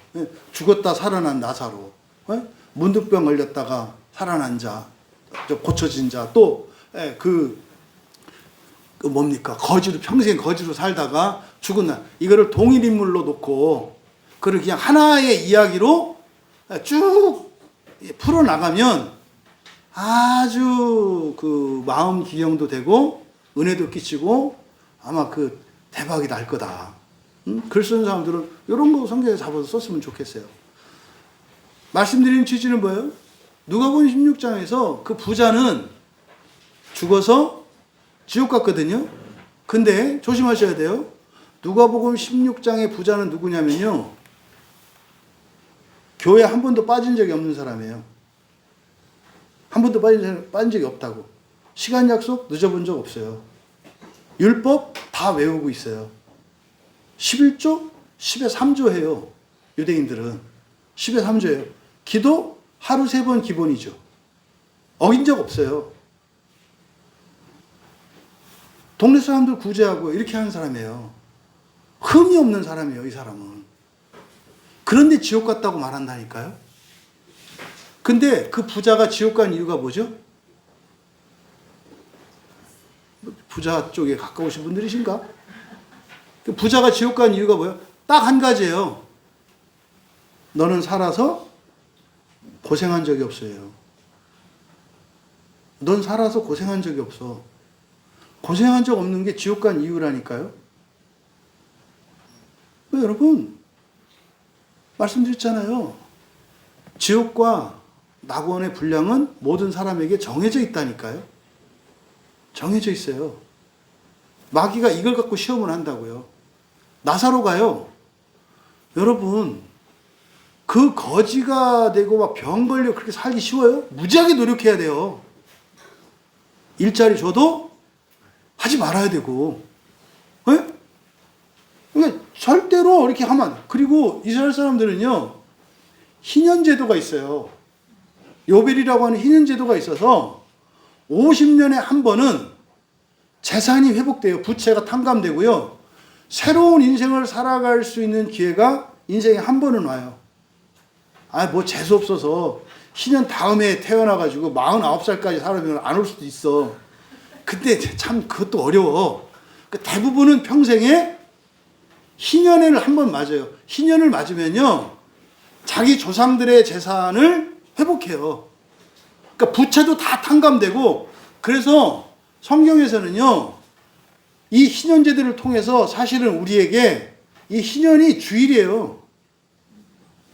[SPEAKER 1] 죽었다 살아난 나사로. 문득병 걸렸다가 살아난 자. 고쳐진 자. 또 뭡니까? 평생 거지로 살다가 죽은 날. 이거를 동일 인물로 놓고 그걸 그냥 하나의 이야기로 쭉 풀어나가면 아주 마음 기경도 되고 은혜도 끼치고 아마 대박이 날 거다. 글 쓰는 사람들은 이런 거 성경에 잡아서 썼으면 좋겠어요. 말씀드리는 취지는 뭐예요? 누가복음 16장에서 그 부자는 죽어서 지옥 갔거든요. 근데 조심하셔야 돼요. 누가복음 16장의 부자는 누구냐면요. 교회 한 번도 빠진 적이 없는 사람이에요. 한 번도 빠진 적이 없다고. 시간 약속 늦어본 적 없어요. 율법 다 외우고 있어요. 11조? 10에 3조 해요. 유대인들은. 10에 3조예요. 기도 하루 3번 기본이죠. 어긴 적 없어요. 동네 사람들 구제하고 이렇게 하는 사람이에요. 흠이 없는 사람이에요, 이 사람은. 그런데 지옥 갔다고 말한다니까요. 근데 그 부자가 지옥 간 이유가 뭐죠? 부자 쪽에 가까우신 분들이신가? 그 부자가 지옥 간 이유가 뭐예요? 딱 한 가지예요. 너는 살아서 고생한 적이 없어요. 넌 살아서 고생한 적이 없어. 고생한 적 없는 게 지옥 간 이유라니까요. 여러분, 말씀드렸잖아요. 지옥과 낙원의 분량은 모든 사람에게 정해져 있다니까요. 정해져 있어요. 마귀가 이걸 갖고 시험을 한다고요. 나사로가요. 여러분, 그 거지가 되고 막 병 걸려 그렇게 살기 쉬워요? 무지하게 노력해야 돼요. 일자리 줘도 하지 말아야 되고. 예? 그러니까 절대로 이렇게 하면 안 돼. 그리고 이스라엘 사람들은요, 희년제도가 있어요. 요벨이라고 하는 희년제도가 있어서 50년에 한 번은 재산이 회복돼요. 부채가 탕감되고요. 새로운 인생을 살아갈 수 있는 기회가 인생에 한 번은 와요. 뭐 재수 없어서 희년 다음에 태어나가지고 49살까지 살아면 안 올 수도 있어. 근데 참 그것도 어려워. 대부분은 평생에 희년을 한 번 맞아요. 희년을 맞으면요, 자기 조상들의 재산을 회복해요. 그러니까 부채도 다 탕감되고, 그래서 성경에서는요, 이 희년제들을 통해서 사실은 우리에게 이 희년이 주일이에요.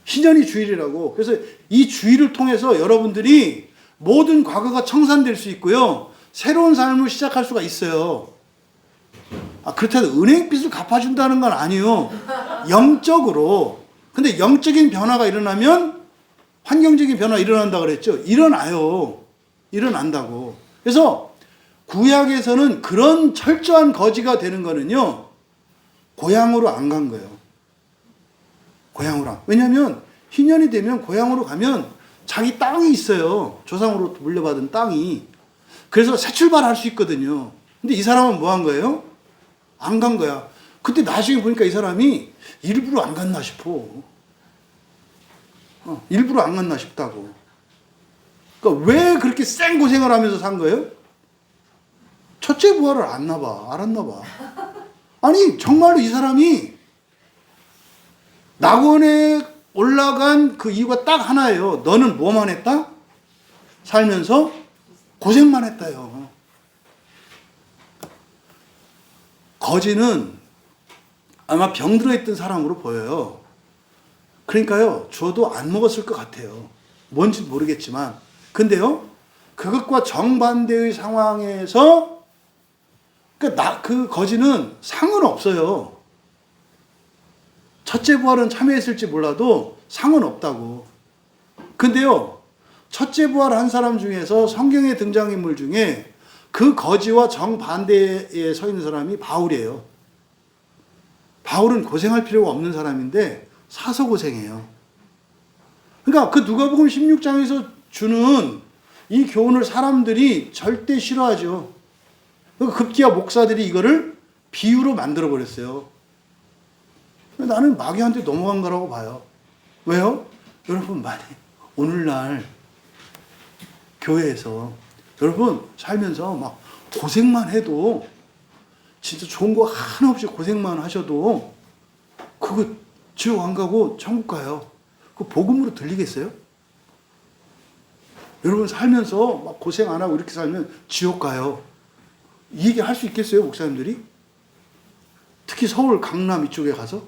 [SPEAKER 1] 희년이 주일이라고. 그래서 이 주일을 통해서 여러분들이 모든 과거가 청산될 수 있고요, 새로운 삶을 시작할 수가 있어요. 그렇다고 은행빚을 갚아준다는 건 아니에요. 영적으로. 근데 영적인 변화가 일어나면 환경적인 변화가 일어난다 그랬죠. 일어나요. 일어난다고. 그래서 구약에서는 그런 철저한 거지가 되는 거는요, 고향으로 안 간 거예요. 고향으로. 왜냐하면 희년이 되면 고향으로 가면 자기 땅이 있어요. 조상으로 물려받은 땅이. 그래서 새 출발할 수 있거든요. 근데 이 사람은 뭐 한 거예요? 안 간 거야. 그때 나중에 보니까 이 사람이 일부러 안 갔나 싶어. 일부러 안 갔나 싶다고. 그러니까 왜 그렇게 쌩 고생을 하면서 산 거예요? 첫째 부활을 알았나 봐. 아니, 정말로 이 사람이 낙원에 올라간 그 이유가 딱 하나예요. 너는 뭐만 했다? 살면서 고생만 했다요. 거지는 아마 병들어 있던 사람으로 보여요. 그러니까요, 저도 안 먹었을 것 같아요. 뭔지 모르겠지만. 근데요, 그것과 정반대의 상황에서 그 거지는 상은 없어요. 첫째 부활은 참여했을지 몰라도 상은 없다고. 근데요, 첫째 부활 한 사람 중에서 성경의 등장인물 중에 그 거지와 정반대에 서 있는 사람이 바울이에요. 바울은 고생할 필요가 없는 사람인데 사서 고생해요. 그러니까 그 누가복음 16장에서 주는 이 교훈을 사람들이 절대 싫어하죠. 급기야 목사들이 이거를 비유로 만들어 버렸어요. 나는 마귀한테 넘어간 거라고 봐요. 왜요? 여러분, 만약 오늘날 교회에서 여러분 살면서 막 고생만 해도, 진짜 좋은 거 하나 없이 고생만 하셔도 그거 지옥 안 가고 천국 가요. 그 복음으로 들리겠어요? 여러분 살면서 막 고생 안 하고 이렇게 살면 지옥 가요. 이 얘기 할 수 있겠어요, 목사님들이? 특히 서울 강남 이쪽에 가서?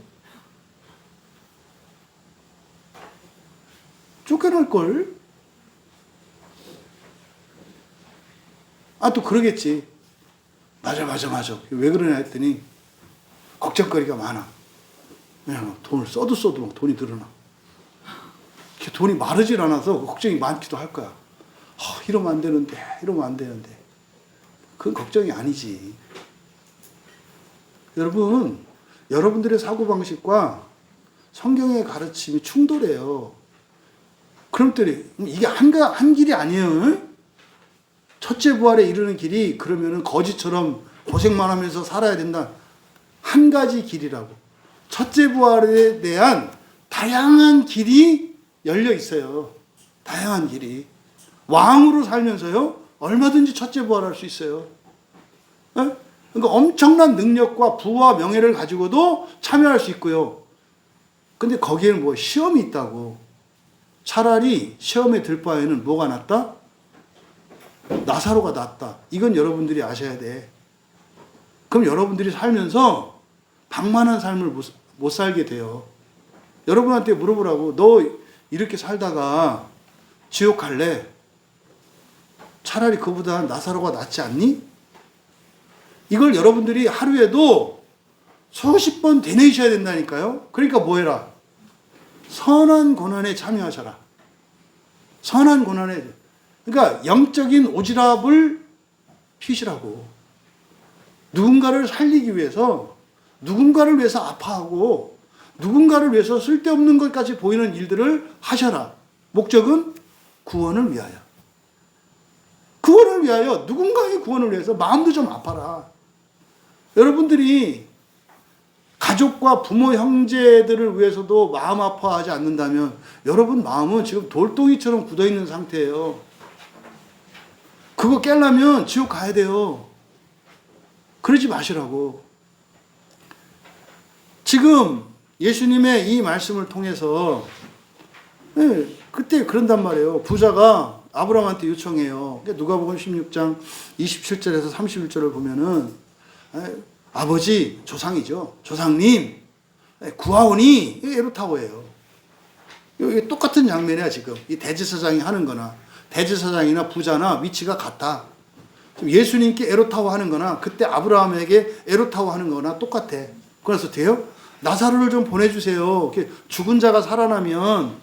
[SPEAKER 1] 쫓겨날걸? 또 그러겠지. 맞아. 왜 그러냐 했더니 걱정거리가 많아. 그냥 돈을 써도 막 돈이 늘어나. 돈이 마르질 않아서 걱정이 많기도 할 거야. 이러면 안 되는데. 그건 걱정이 아니지. 여러분, 여러분들의 사고방식과 성경의 가르침이 충돌해요. 그럼 또 이게 한 길이 아니에요. 첫째 부활에 이르는 길이 그러면은 거지처럼 고생만 하면서 살아야 된다. 한 가지 길이라고. 첫째 부활에 대한 다양한 길이 열려 있어요. 다양한 길이. 왕으로 살면서요, 얼마든지 첫째 부활할 수 있어요. 그러니까 엄청난 능력과 부와 명예를 가지고도 참여할 수 있고요. 근데 거기에는 시험이 있다고. 차라리 시험에 들 바에는 뭐가 낫다? 나사로가 낫다. 이건 여러분들이 아셔야 돼. 그럼 여러분들이 살면서 방만한 삶을 못 살게 돼요. 여러분한테 물어보라고. 너 이렇게 살다가 지옥 갈래? 차라리 그보다 나사로가 낫지 않니? 이걸 여러분들이 하루에도 수십 번 되뇌이셔야 된다니까요. 그러니까 뭐 해라? 선한 고난에 참여하셔라. 선한 고난에. 그러니까 영적인 오지랖을 피시라고. 누군가를 살리기 위해서, 누군가를 위해서 아파하고, 누군가를 위해서 쓸데없는 것까지 보이는 일들을 하셔라. 목적은 구원을 위하여. 구원을 위하여, 누군가의 구원을 위해서 마음도 좀 아파라. 여러분들이 가족과 부모, 형제들을 위해서도 마음 아파하지 않는다면 여러분 마음은 지금 돌덩이처럼 굳어있는 상태예요. 그거 깨려면 지옥 가야 돼요. 그러지 마시라고. 지금 예수님의 이 말씀을 통해서 그때 그런단 말이에요. 부자가 아브라함한테 요청해요. 누가복음 16장 27절에서 31절을 보면은 아버지, 조상이죠. 조상님, 구하오니, 에로타오예요. 이게 똑같은 장면이야, 지금. 이 대제사장이 하는 거나, 대제사장이나 부자나 위치가 같아. 예수님께 에로타오 하는 거나, 그때 아브라함에게 에로타오 하는 거나 똑같아. 그래서 돼요? 나사로를 좀 보내주세요. 죽은 자가 살아나면,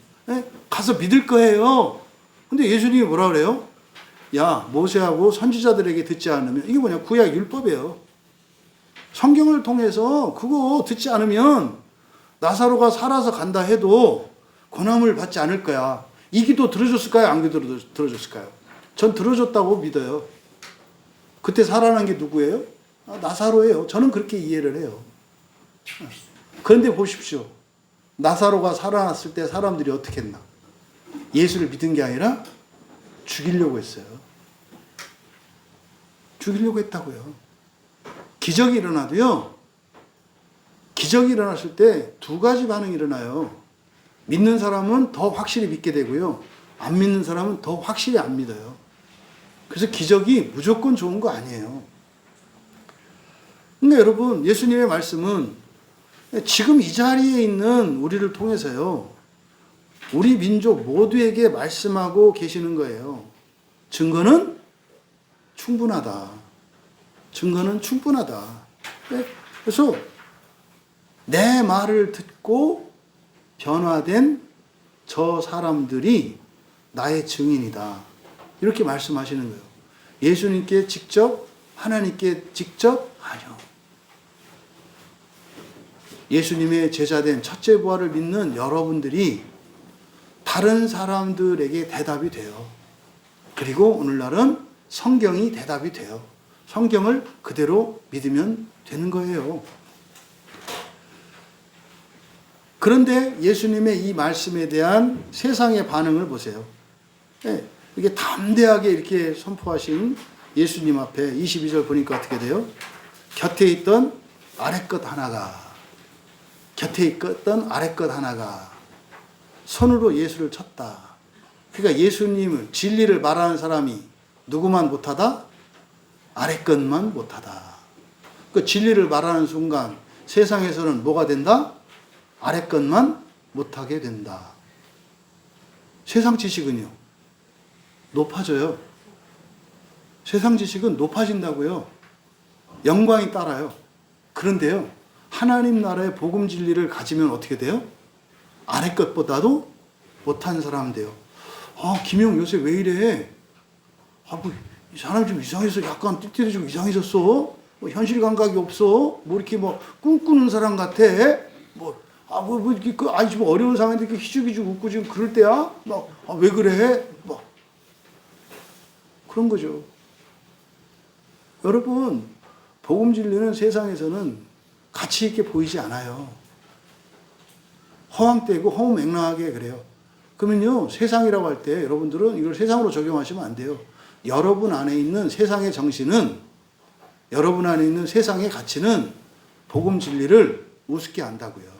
[SPEAKER 1] 가서 믿을 거예요. 근데 예수님이 뭐라 그래요? 야, 모세하고 선지자들에게 듣지 않으면, 이게 뭐냐, 구약 율법이에요. 성경을 통해서 그거 듣지 않으면 나사로가 살아서 간다 해도 고난을 받지 않을 거야. 이 기도 들어줬을까요? 안 들어줬을까요? 전 들어줬다고 믿어요. 그때 살아난 게 누구예요? 나사로예요. 저는 그렇게 이해를 해요. 그런데 보십시오. 나사로가 살아났을 때 사람들이 어떻게 했나? 예수를 믿은 게 아니라 죽이려고 했어요. 죽이려고 했다고요. 기적이 일어나도요, 기적이 일어났을 때 두 가지 반응이 일어나요. 믿는 사람은 더 확실히 믿게 되고요, 안 믿는 사람은 더 확실히 안 믿어요. 그래서 기적이 무조건 좋은 거 아니에요. 근데 여러분, 예수님의 말씀은 지금 이 자리에 있는 우리를 통해서요, 우리 민족 모두에게 말씀하고 계시는 거예요. 증거는 충분하다. 증거는 충분하다. 그래서 내 말을 듣고 변화된 저 사람들이 나의 증인이다. 이렇게 말씀하시는 거예요. 예수님께 직접, 하나님께 직접? 아니요. 예수님의 제자된 첫째 부활을 믿는 여러분들이 다른 사람들에게 대답이 돼요. 그리고 오늘날은 성경이 대답이 돼요. 성경을 그대로 믿으면 되는 거예요. 그런데 예수님의 이 말씀에 대한 세상의 반응을 보세요. 이게 담대하게 이렇게 선포하신 예수님 앞에 22절 보니까 어떻게 돼요? 곁에 있던 아랫것 하나가 손으로 예수를 쳤다. 그러니까 예수님을, 진리를 말하는 사람이 누구만 못하다? 아랫것만 못하다. 그 진리를 말하는 순간 세상에서는 뭐가 된다? 아랫것만 못하게 된다. 세상 지식은요, 높아져요. 세상 지식은 높아진다고요. 영광이 따라요. 그런데요, 하나님 나라의 복음 진리를 가지면 어떻게 돼요? 아랫것보다도 못한 사람 돼요. 김영 요새 왜 이래? 이 사람이 좀 이상해서 약간 띠띠해지고 이상해졌어? 뭐 현실 감각이 없어? 뭐 이렇게 뭐 꿈꾸는 사람 같아? 지금 어려운 상황인데 이렇게 희죽희죽 웃고 지금 그럴 때야? 왜 그래? 그런 거죠. 여러분, 복음 진리는 세상에서는 가치 있게 보이지 않아요. 허황되고 허무맹랑하게 그래요. 그러면요, 세상이라고 할 때 여러분들은 이걸 세상으로 적용하시면 안 돼요. 여러분 안에 있는 세상의 정신은, 여러분 안에 있는 세상의 가치는 복음 진리를 우습게 안다고요.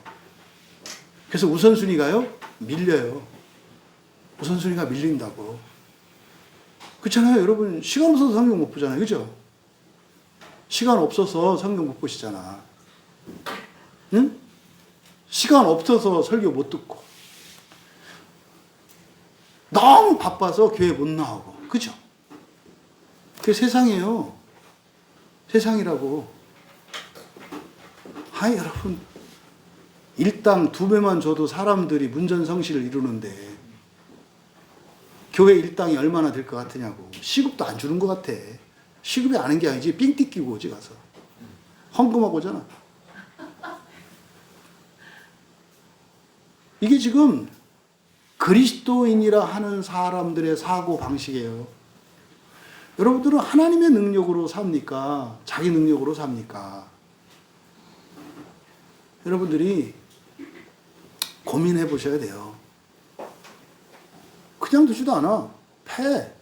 [SPEAKER 1] 그래서 우선순위가요, 밀려요. 우선순위가 밀린다고. 그렇잖아요. 여러분, 시간 없어서 성경 못 보잖아요. 그죠? 시간 없어서 성경 못 보시잖아. 응? 시간 없어서 설교 못 듣고. 너무 바빠서 교회 못 나오고. 그죠? 그게 세상이에요. 세상이라고. 여러분. 일당 2배만 줘도 사람들이 문전성시를 이루는데 교회 일당이 얼마나 될 것 같으냐고. 시급도 안 주는 것 같아. 시급이 아는 게 아니지. 삥 뜯기고 오지 가서. 헌금하고 오잖아. 이게 지금 그리스도인이라 하는 사람들의 사고 방식이에요. 여러분들은 하나님의 능력으로 삽니까? 자기 능력으로 삽니까? 여러분들이 고민해 보셔야 돼요. 그냥 두지도 않아. 패.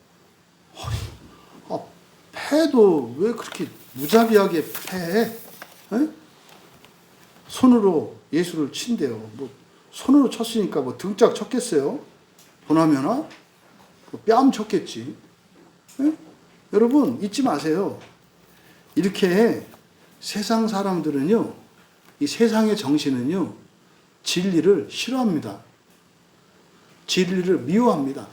[SPEAKER 1] 패도 왜 그렇게 무자비하게 패해? 에? 손으로 예수를 친대요. 뭐 손으로 쳤으니까 뭐 등짝 쳤겠어요? 보나면아? 뺨 쳤겠지. 에? 여러분 잊지 마세요. 이렇게 세상 사람들은요, 이 세상의 정신은요, 진리를 싫어합니다. 진리를 미워합니다.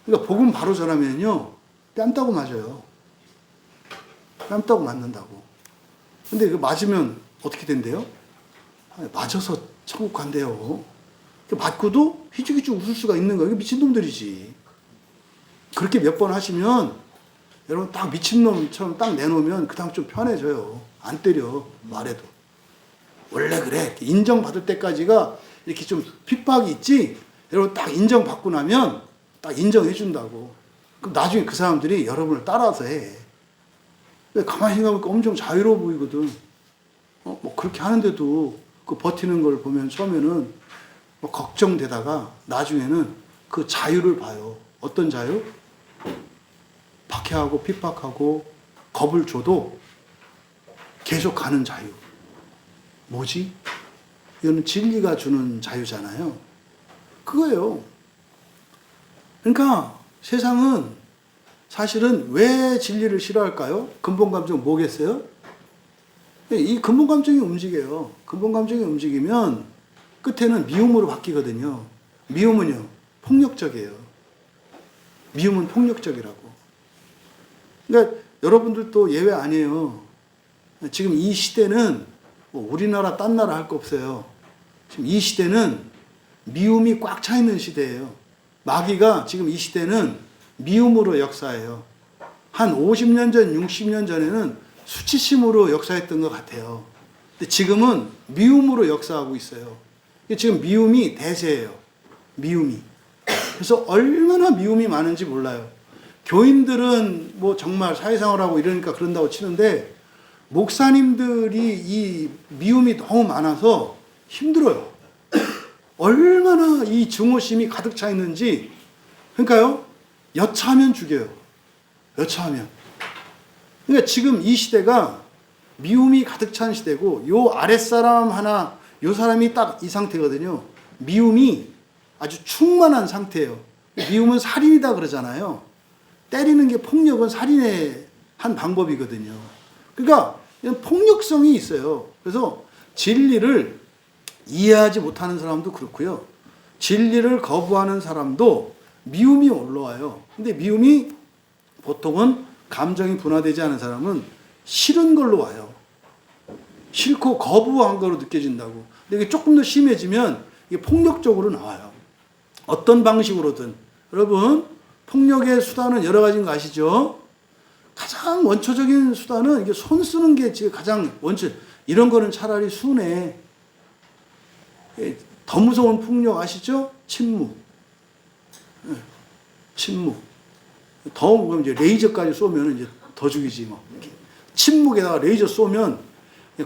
[SPEAKER 1] 그러니까 복음 바로 전하면요, 뺨 따고 맞아요. 뺨 따고 맞는다고. 근데 그 맞으면 어떻게 된대요? 맞아서 천국 간대요. 맞고도 휘죽휘죽 웃을 수가 있는 거예요. 미친놈들이지. 그렇게 몇 번 하시면 여러분 딱 미친놈처럼 딱 내놓으면 그 다음 좀 편해져요. 안 때려 말해도. 원래 그래. 인정받을 때까지가 이렇게 좀 핍박이 있지. 여러분 딱 인정받고 나면 딱 인정해 준다고. 그럼 나중에 그 사람들이 여러분을 따라서 해. 가만히 생각해보니까 엄청 자유로워 보이거든. 뭐 그렇게 하는데도 그 버티는 걸 보면 처음에는 뭐 걱정되다가 나중에는 그 자유를 봐요. 어떤 자유? 박해하고 핍박하고 겁을 줘도 계속 가는 자유. 뭐지? 이거는 진리가 주는 자유잖아요. 그거예요. 그러니까 세상은 사실은 왜 진리를 싫어할까요? 근본 감정 뭐겠어요? 이 근본 감정이 움직여요. 근본 감정이 움직이면 끝에는 미움으로 바뀌거든요. 미움은요, 폭력적이에요. 미움은 폭력적이라고. 그러니까 여러분들도 예외 아니에요. 지금 이 시대는 뭐 우리나라 딴 나라 할 거 없어요. 지금 이 시대는 미움이 꽉 차 있는 시대예요. 마귀가 지금 이 시대는 미움으로 역사해요. 한 50년 전, 60년 전에는 수치심으로 역사했던 것 같아요. 근데 지금은 미움으로 역사하고 있어요. 지금 미움이 대세예요. 미움이. 그래서 얼마나 미움이 많은지 몰라요. 교인들은 뭐 정말 사회생활하고 이러니까 그런다고 치는데 목사님들이 이 미움이 너무 많아서 힘들어요. 얼마나 이 증오심이 가득 차 있는지. 그러니까요, 여차하면 죽여요. 여차하면. 그러니까 지금 이 시대가 미움이 가득 찬 시대고, 요 아랫사람 하나, 요 사람이 딱 이 상태거든요. 미움이 아주 충만한 상태예요. 미움은 살인이다 그러잖아요. 때리는 게 폭력은 살인의 한 방법이거든요. 그러니까 폭력성이 있어요. 그래서 진리를 이해하지 못하는 사람도 그렇고요. 진리를 거부하는 사람도 미움이 올라와요. 근데 미움이 보통은 감정이 분화되지 않은 사람은 싫은 걸로 와요. 싫고 거부한 거로 느껴진다고. 근데 이게 조금 더 심해지면 이게 폭력적으로 나와요. 어떤 방식으로든. 여러분, 폭력의 수단은 여러 가지인 거 아시죠? 가장 원초적인 수단은 이게 손 쓰는 게 지금 가장 원초. 이런 거는 차라리 순해. 더 무서운 폭력 아시죠? 침묵. 침묵. 더 무서우면 이제 레이저까지 쏘면 이제 더 죽이지 뭐. 침묵에다가 레이저 쏘면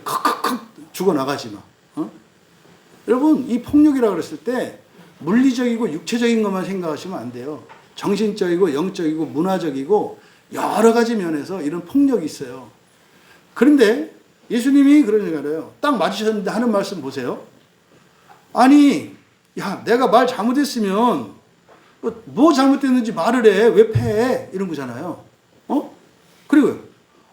[SPEAKER 1] 칵칵칵 죽어 나가지 마. 여러분, 이 폭력이라고 그랬을 때 물리적이고 육체적인 것만 생각하시면 안 돼요. 정신적이고 영적이고 문화적이고 여러 가지 면에서 이런 폭력이 있어요. 그런데 예수님이 그런 얘기를 딱 맞으셨는데 하는 말씀 보세요. 아니, 야, 내가 말 잘못했으면 뭐 잘못됐는지 말을 해. 왜 패해? 이런 거잖아요. 그리고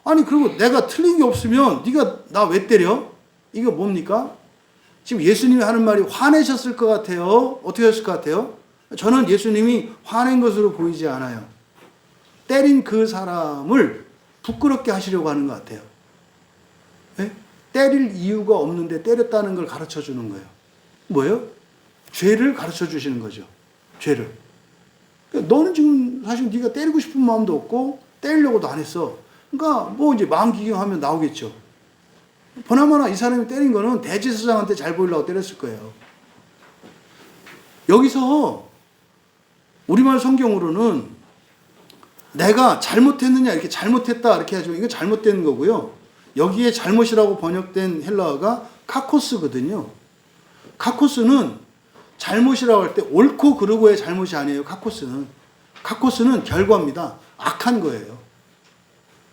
[SPEAKER 1] 아니, 그리고 내가 틀린 게 없으면 네가 나 왜 때려? 이거 뭡니까? 지금 예수님이 하는 말이 화내셨을 것 같아요? 어떻게 하셨을 것 같아요? 저는 예수님이 화낸 것으로 보이지 않아요. 때린 그 사람을 부끄럽게 하시려고 하는 것 같아요. 네? 때릴 이유가 없는데 때렸다는 걸 가르쳐 주는 거예요. 뭐예요? 죄를 가르쳐 주시는 거죠. 죄를. 그러니까 너는 지금 사실 네가 때리고 싶은 마음도 없고 때리려고도 안 했어. 그러니까 뭐 이제 마음 기경하면 나오겠죠. 보나마나 이 사람이 때린 거는 대제사장한테 잘 보이려고 때렸을 거예요. 여기서 우리말 성경으로는 내가 잘못했느냐 이렇게 잘못했다 이렇게 하지만 이건 잘못된 거고요. 여기에 잘못이라고 번역된 헬라어가 카코스거든요. 카코스는 잘못이라고 할 때 옳고 그르고의 잘못이 아니에요. 카코스는 결과입니다. 악한 거예요.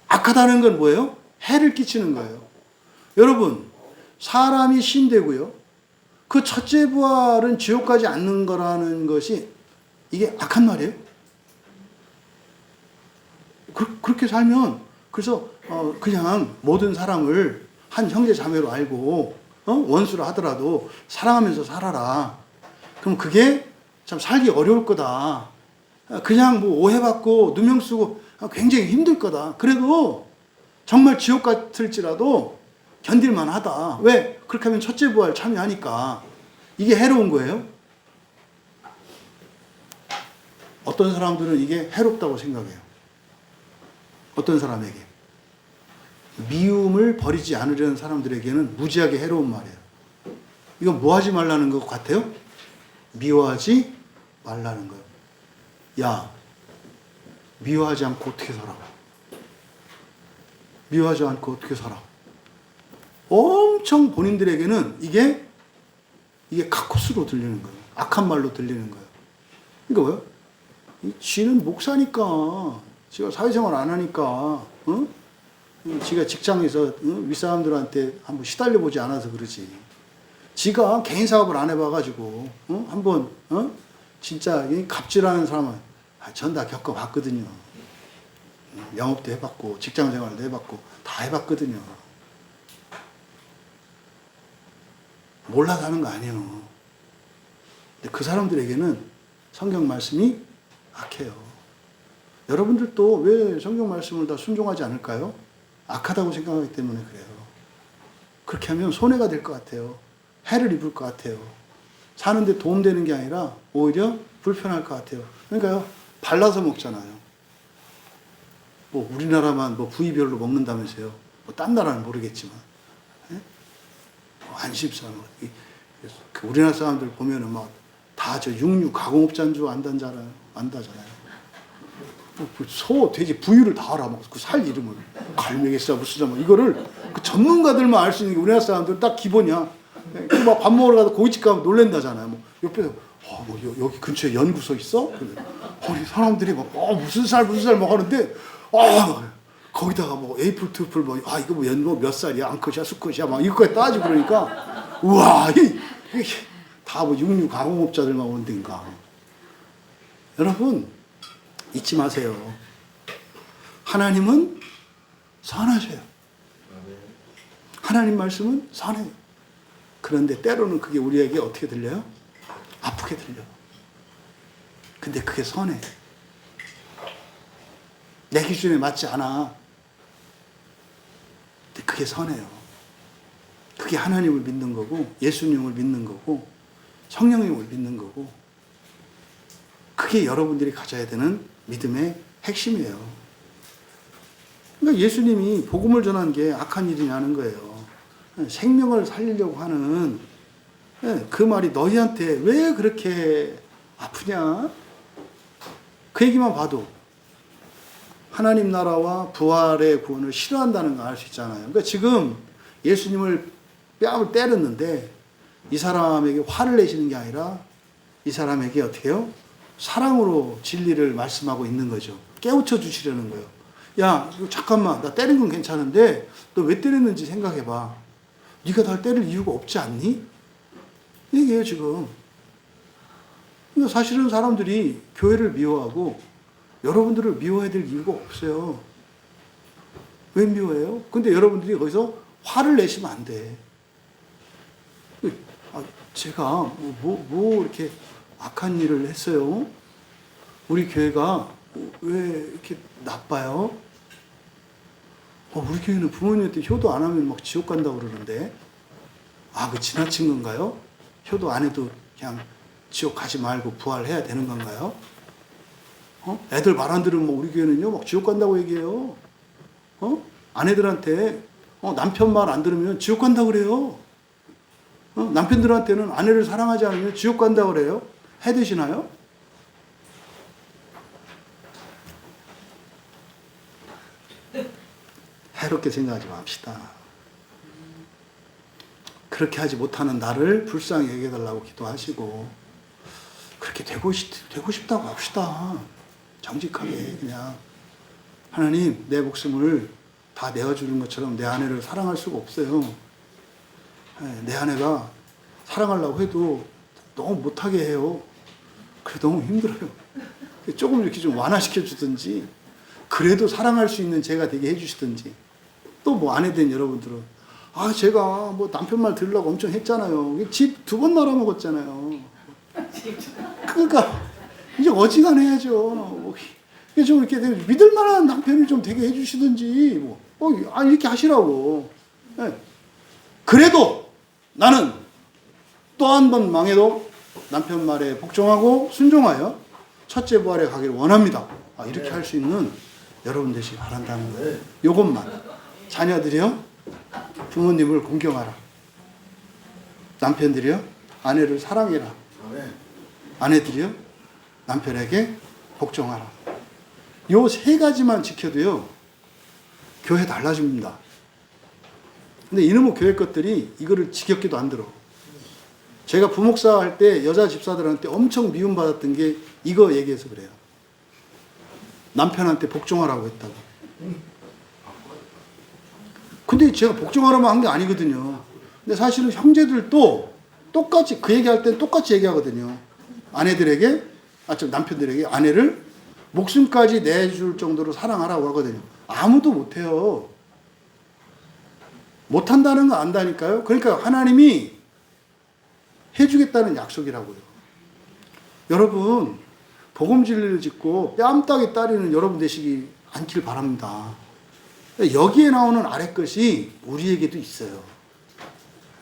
[SPEAKER 1] 악하다는 건 뭐예요? 해를 끼치는 거예요. 여러분, 사람이 신되고요. 그 첫째 부활은 지옥 가지 않는 거라는 것이 이게 악한 말이에요? 그렇게 살면 그래서 그냥 모든 사람을 한 형제 자매로 알고 원수로 하더라도 사랑하면서 살아라. 그럼 그게 참 살기 어려울 거다. 그냥 뭐 오해받고 누명 쓰고 굉장히 힘들 거다. 그래도 정말 지옥 같을지라도 견딜만 하다. 왜? 그렇게 하면 첫째 부활 참여하니까. 이게 해로운 거예요. 어떤 사람들은 이게 해롭다고 생각해요. 어떤 사람에게. 미움을 버리지 않으려는 사람들에게는 무지하게 해로운 말이에요. 이건 뭐 하지 말라는 것 같아요? 미워하지 말라는 거예요. 야, 미워하지 않고 어떻게 살아? 미워하지 않고 어떻게 살아? 엄청 본인들에게는 이게 카코스로 들리는 거예요. 악한 말로 들리는 거예요. 그러니까 뭐요? 지는 목사니까, 지가 사회생활 안 하니까, 지가 직장에서 윗사람들한테 한번 시달려보지 않아서 그러지. 지가 개인 사업을 안 해봐가지고 한번 진짜 갑질하는 사람은 전 다 겪어봤거든요. 영업도 해봤고 직장생활도 해봤고 다 해봤거든요. 몰라서 하는 거 아니에요. 근데 그 사람들에게는 성경 말씀이 악해요. 여러분들도 왜 성경 말씀을 다 순종하지 않을까요? 악하다고 생각하기 때문에 그래요. 그렇게 하면 손해가 될 것 같아요. 해를 입을 것 같아요. 사는데 도움되는 게 아니라 오히려 불편할 것 같아요. 그러니까요, 발라서 먹잖아요. 뭐 우리나라만 뭐 부위별로 먹는다면서요. 뭐 딴 나라는 모르겠지만. 예? 안심상. 우리나라 사람들 보면은 막 다 저 육류 가공업자인 줄 안다잖아요. 소, 돼지 부위를 다 알아. 그 살 이름을. 갈매기살, 무슨 뭐 이거를 그 전문가들만 알 수 있는 게 우리나라 사람들 딱 기본이야. 막 밥 먹으러 가서 고깃집 가면 놀랜다잖아요. 뭐 옆에서 뭐 여기 근처에 연구소 있어? 우리 사람들이 막 무슨 살 막 하는데 거기다가 뭐 에이플 투플 뭐 이거 뭐 연고 몇 살이야? 앙컷이야? 수컷이야? 막 이거까지 따지고 그러니까 우와 다 뭐 육류 가공업자들만 오는 데인가. 여러분 잊지 마세요. 하나님은 선하셔요. 하나님 말씀은 선해요. 그런데 때로는 그게 우리에게 어떻게 들려요? 아프게 들려. 근데 그게 선해. 내 기준에 맞지 않아. 근데 그게 선해요. 그게 하나님을 믿는 거고, 예수님을 믿는 거고, 성령님을 믿는 거고, 그게 여러분들이 가져야 되는 믿음의 핵심이에요. 그러니까 예수님이 복음을 전한 게 악한 일이냐는 거예요. 생명을 살리려고 하는 그 말이 너희한테 왜 그렇게 아프냐? 그 얘기만 봐도 하나님 나라와 부활의 구원을 싫어한다는 걸 알 수 있잖아요. 그러니까 지금 예수님을 뺨을 때렸는데 이 사람에게 화를 내시는 게 아니라 이 사람에게 어떻게 해요? 사랑으로 진리를 말씀하고 있는 거죠. 깨우쳐 주시려는 거예요. 야, 잠깐만, 나 때린 건 괜찮은데 너 왜 때렸는지 생각해봐. 네가 날 때릴 이유가 없지 않니? 이게요 지금. 그러니까 사실은 사람들이 교회를 미워하고 여러분들을 미워해야 될 이유가 없어요. 왜 미워해요? 근데 여러분들이 거기서 화를 내시면 안 돼. 제가 뭐 이렇게 악한 일을 했어요? 우리 교회가 왜 이렇게 나빠요? 우리 교회는 부모님한테 효도 안 하면 막 지옥 간다고 그러는데, 그 지나친 건가요? 효도 안 해도 그냥 지옥 가지 말고 부활해야 되는 건가요? 애들 말 안 들으면 우리 교회는요, 막 지옥 간다고 얘기해요. 아내들한테 남편 말 안 들으면 지옥 간다고 그래요. 남편들한테는 아내를 사랑하지 않으면 지옥 간다고 그래요. 해 드시나요? 해롭게 생각하지 맙시다. 그렇게 하지 못하는 나를 불쌍히 여겨달라고 기도하시고, 그렇게 되고 싶다고 합시다. 정직하게 그냥. 하나님, 내 목숨을 다 내어주는 것처럼 내 아내를 사랑할 수가 없어요. 내 아내가 사랑하려고 해도 너무 못하게 해요. 그래 너무 힘들어요. 조금 이렇게 좀 완화시켜 주든지, 그래도 사랑할 수 있는 제가 되게 해주시든지. 또 뭐 아내 된 여러분들은 제가 뭐 남편 말 들으려고 엄청 했잖아요. 집 2번 말아먹었잖아요. 그러니까 이제 어지간해야죠. 좀 이렇게 믿을 만한 남편을 좀 되게 해주시든지 이렇게 하시라고. 그래도 나는 또 한 번 망해도 남편 말에 복종하고 순종하여 첫째 부활에 가기를 원합니다. 이렇게 할 수 있는 여러분 되시기 바란다는 거예요. 요것만. 자녀들이요, 부모님을 공경하라. 남편들이요, 아내를 사랑해라. 아내들이요, 남편에게 복종하라. 요 3가지만 지켜도요, 교회 달라집니다. 근데 이놈의 교회 것들이 이거를 지겹게도 안 들어. 제가 부목사 할 때 여자 집사들한테 엄청 미움받았던 게 이거 얘기해서 그래요. 남편한테 복종하라고 했다고. 근데 제가 복종하라고 한 게 아니거든요. 근데 사실은 형제들도 똑같이 그 얘기할 땐 똑같이 얘기하거든요. 아내들에게, 남편들에게 아내를 목숨까지 내줄 정도로 사랑하라고 하거든요. 아무도 못해요. 못한다는 거 안다니까요. 그러니까 하나님이 해주겠다는 약속이라고요. 여러분, 복음 진리를 짓고 뺨따기 따르는 여러분 되시기 않길 바랍니다. 여기에 나오는 아래 것이 우리에게도 있어요.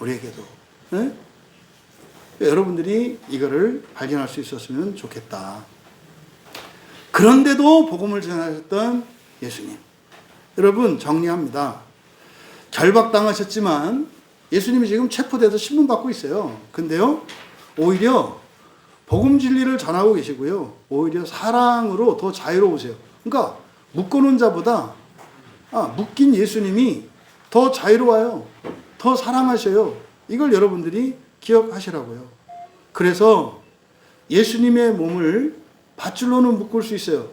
[SPEAKER 1] 우리에게도. 네? 여러분들이 이거를 발견할 수 있었으면 좋겠다. 그런데도 복음을 전하셨던 예수님. 여러분, 정리합니다. 결박당하셨지만 예수님이 지금 체포돼서 신문받고 있어요. 근데요, 오히려 복음 진리를 전하고 계시고요. 오히려 사랑으로 더 자유로우세요. 그러니까 묶어놓은 자보다 묶인 예수님이 더 자유로워요. 더 사랑하셔요. 이걸 여러분들이 기억하시라고요. 그래서 예수님의 몸을 밧줄로는 묶을 수 있어요.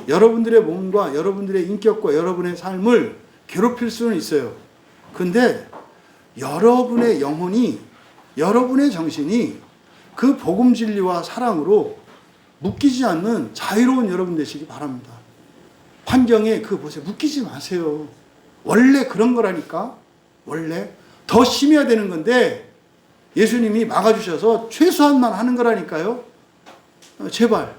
[SPEAKER 1] 여러분들의 몸과 여러분들의 인격과 여러분의 삶을 괴롭힐 수는 있어요. 근데 여러분의 영혼이, 여러분의 정신이 그 복음 진리와 사랑으로 묶이지 않는 자유로운 여러분 되시기 바랍니다. 환경에 보세요. 묶이지 마세요. 원래 그런 거라니까. 원래 더 심해야 되는 건데 예수님이 막아주셔서 최소한만 하는 거라니까요. 제발.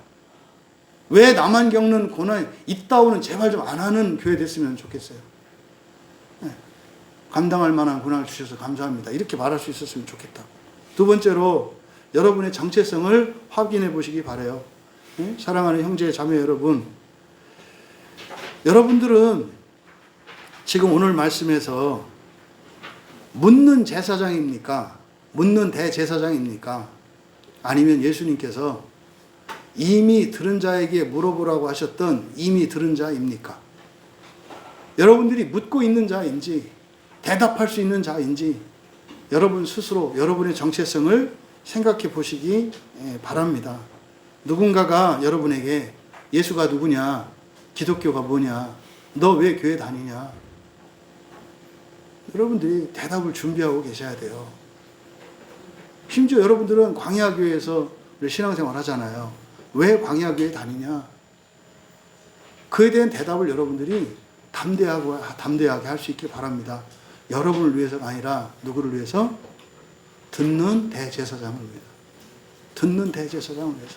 [SPEAKER 1] 왜 나만 겪는 고난, 이따오는 제발 좀 안 하는 교회 됐으면 좋겠어요. 감당할 만한 고난을 주셔서 감사합니다. 이렇게 말할 수 있었으면 좋겠다. 두 번째로 여러분의 정체성을 확인해 보시기 바라요. 사랑하는 형제 자매 여러분, 여러분들은 지금 오늘 말씀에서 묻는 제사장입니까? 묻는 대제사장입니까? 아니면 예수님께서 이미 들은 자에게 물어보라고 하셨던 이미 들은 자입니까? 여러분들이 묻고 있는 자인지 대답할 수 있는 자인지 여러분 스스로 여러분의 정체성을 생각해 보시기 바랍니다. 누군가가 여러분에게 예수가 누구냐? 기독교가 뭐냐? 너 왜 교회 다니냐? 여러분들이 대답을 준비하고 계셔야 돼요. 심지어 여러분들은 광야교회에서 신앙생활 하잖아요. 왜 광야교회 다니냐? 그에 대한 대답을 여러분들이 담대하게 할 수 있길 바랍니다. 여러분을 위해서가 아니라 누구를 위해서? 듣는 대제사장을 위해서. 듣는 대제사장을 위해서.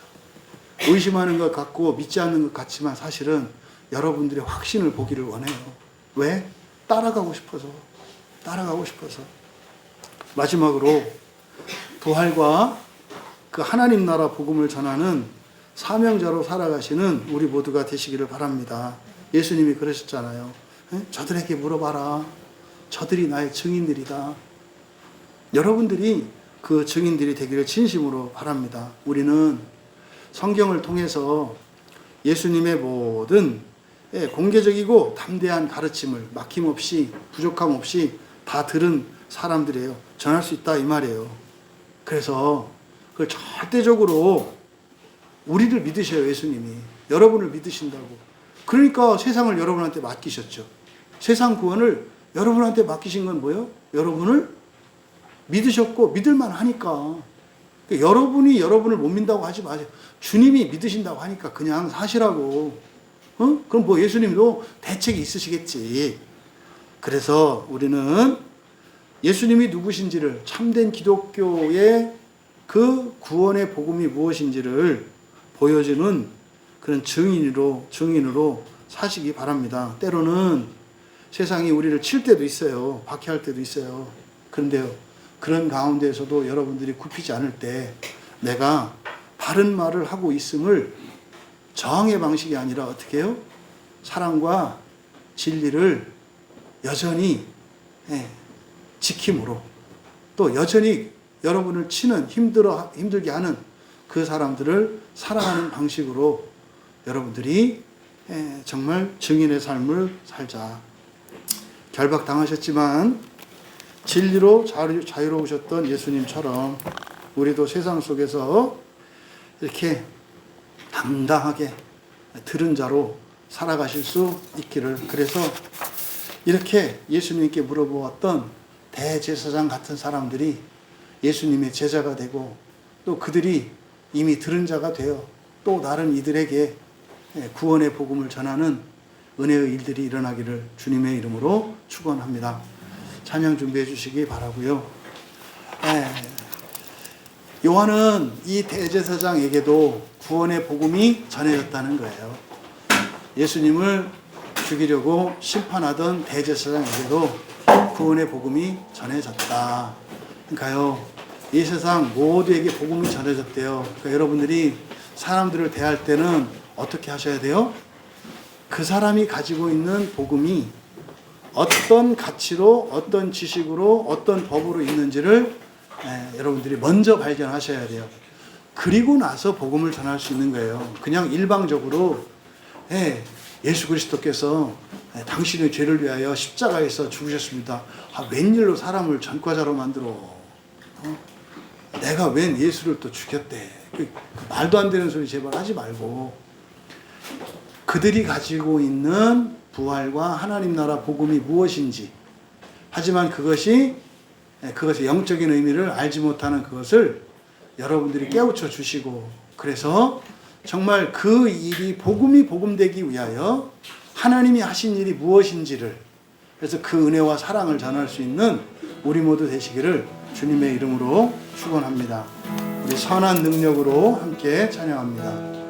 [SPEAKER 1] 의심하는 것 같고 믿지 않는 것 같지만 사실은 여러분들의 확신을 보기를 원해요. 왜? 따라가고 싶어서. 마지막으로 부활과 그 하나님 나라 복음을 전하는 사명자로 살아가시는 우리 모두가 되시기를 바랍니다. 예수님이 그러셨잖아요. 저들에게 물어봐라. 저들이 나의 증인들이다. 여러분들이 그 증인들이 되기를 진심으로 바랍니다. 우리는 성경을 통해서 예수님의 모든 공개적이고 담대한 가르침을 막힘없이 부족함 없이 다 들은 사람들이에요. 전할 수 있다 이 말이에요. 그래서 그걸 절대적으로 우리를 믿으셔요. 예수님이 여러분을 믿으신다고. 그러니까 세상을 여러분한테 맡기셨죠. 세상 구원을 여러분한테 맡기신 건 뭐예요? 여러분을 믿으셨고 믿을만 하니까. 그러니까 여러분이 여러분을 못 믿는다고 하지 마세요. 주님이 믿으신다고 하니까 그냥 사시라고. 그럼 뭐 예수님도 대책이 있으시겠지. 그래서 우리는 예수님이 누구신지를, 참된 기독교의 그 구원의 복음이 무엇인지를 보여주는 그런 증인으로 사시기 바랍니다. 때로는 세상이 우리를 칠 때도 있어요. 박해할 때도 있어요. 그런데요, 그런 가운데에서도 여러분들이 굽히지 않을 때 내가 바른 말을 하고 있음을 저항의 방식이 아니라 어떻게 해요? 사랑과 진리를 여전히 지킴으로, 또 여전히 여러분을 치는 힘들게 하는 그 사람들을 사랑하는 방식으로 여러분들이 정말 증인의 삶을 살자. 결박당하셨지만 진리로 자유로우셨던 예수님처럼 우리도 세상 속에서 이렇게 당당하게 들은 자로 살아가실 수 있기를. 그래서 이렇게 예수님께 물어보았던 대제사장 같은 사람들이 예수님의 제자가 되고, 또 그들이 이미 들은 자가 되어 또 다른 이들에게 구원의 복음을 전하는 은혜의 일들이 일어나기를 주님의 이름으로 축원합니다. 찬양 준비해 주시기 바라고요. 요한은 이 대제사장에게도 구원의 복음이 전해졌다는 거예요. 예수님을 죽이려고 심판하던 대제사장에게도 구원의 복음이 전해졌다. 그러니까요, 이 세상 모두에게 복음이 전해졌대요. 그러니까 여러분들이 사람들을 대할 때는 어떻게 하셔야 돼요? 그 사람이 가지고 있는 복음이 어떤 가치로, 어떤 지식으로, 어떤 법으로 있는지를 여러분들이 먼저 발견하셔야 돼요. 그리고 나서 복음을 전할 수 있는 거예요. 그냥 일방적으로 예수 그리스도께서 당신의 죄를 위하여 십자가에서 죽으셨습니다. 웬일로 사람을 전과자로 만들어? 내가 웬 예수를 또 죽였대? 그 말도 안 되는 소리 제발 하지 말고, 그들이 가지고 있는 부활과 하나님 나라 복음이 무엇인지, 하지만 그것의 영적인 의미를 알지 못하는 그것을 여러분들이 깨우쳐 주시고, 그래서 정말 그 일이 복음이 복음되기 위하여 하나님이 하신 일이 무엇인지를, 그래서 그 은혜와 사랑을 전할 수 있는 우리 모두 되시기를 주님의 이름으로 축원합니다. 우리 선한 능력으로 함께 찬양합니다.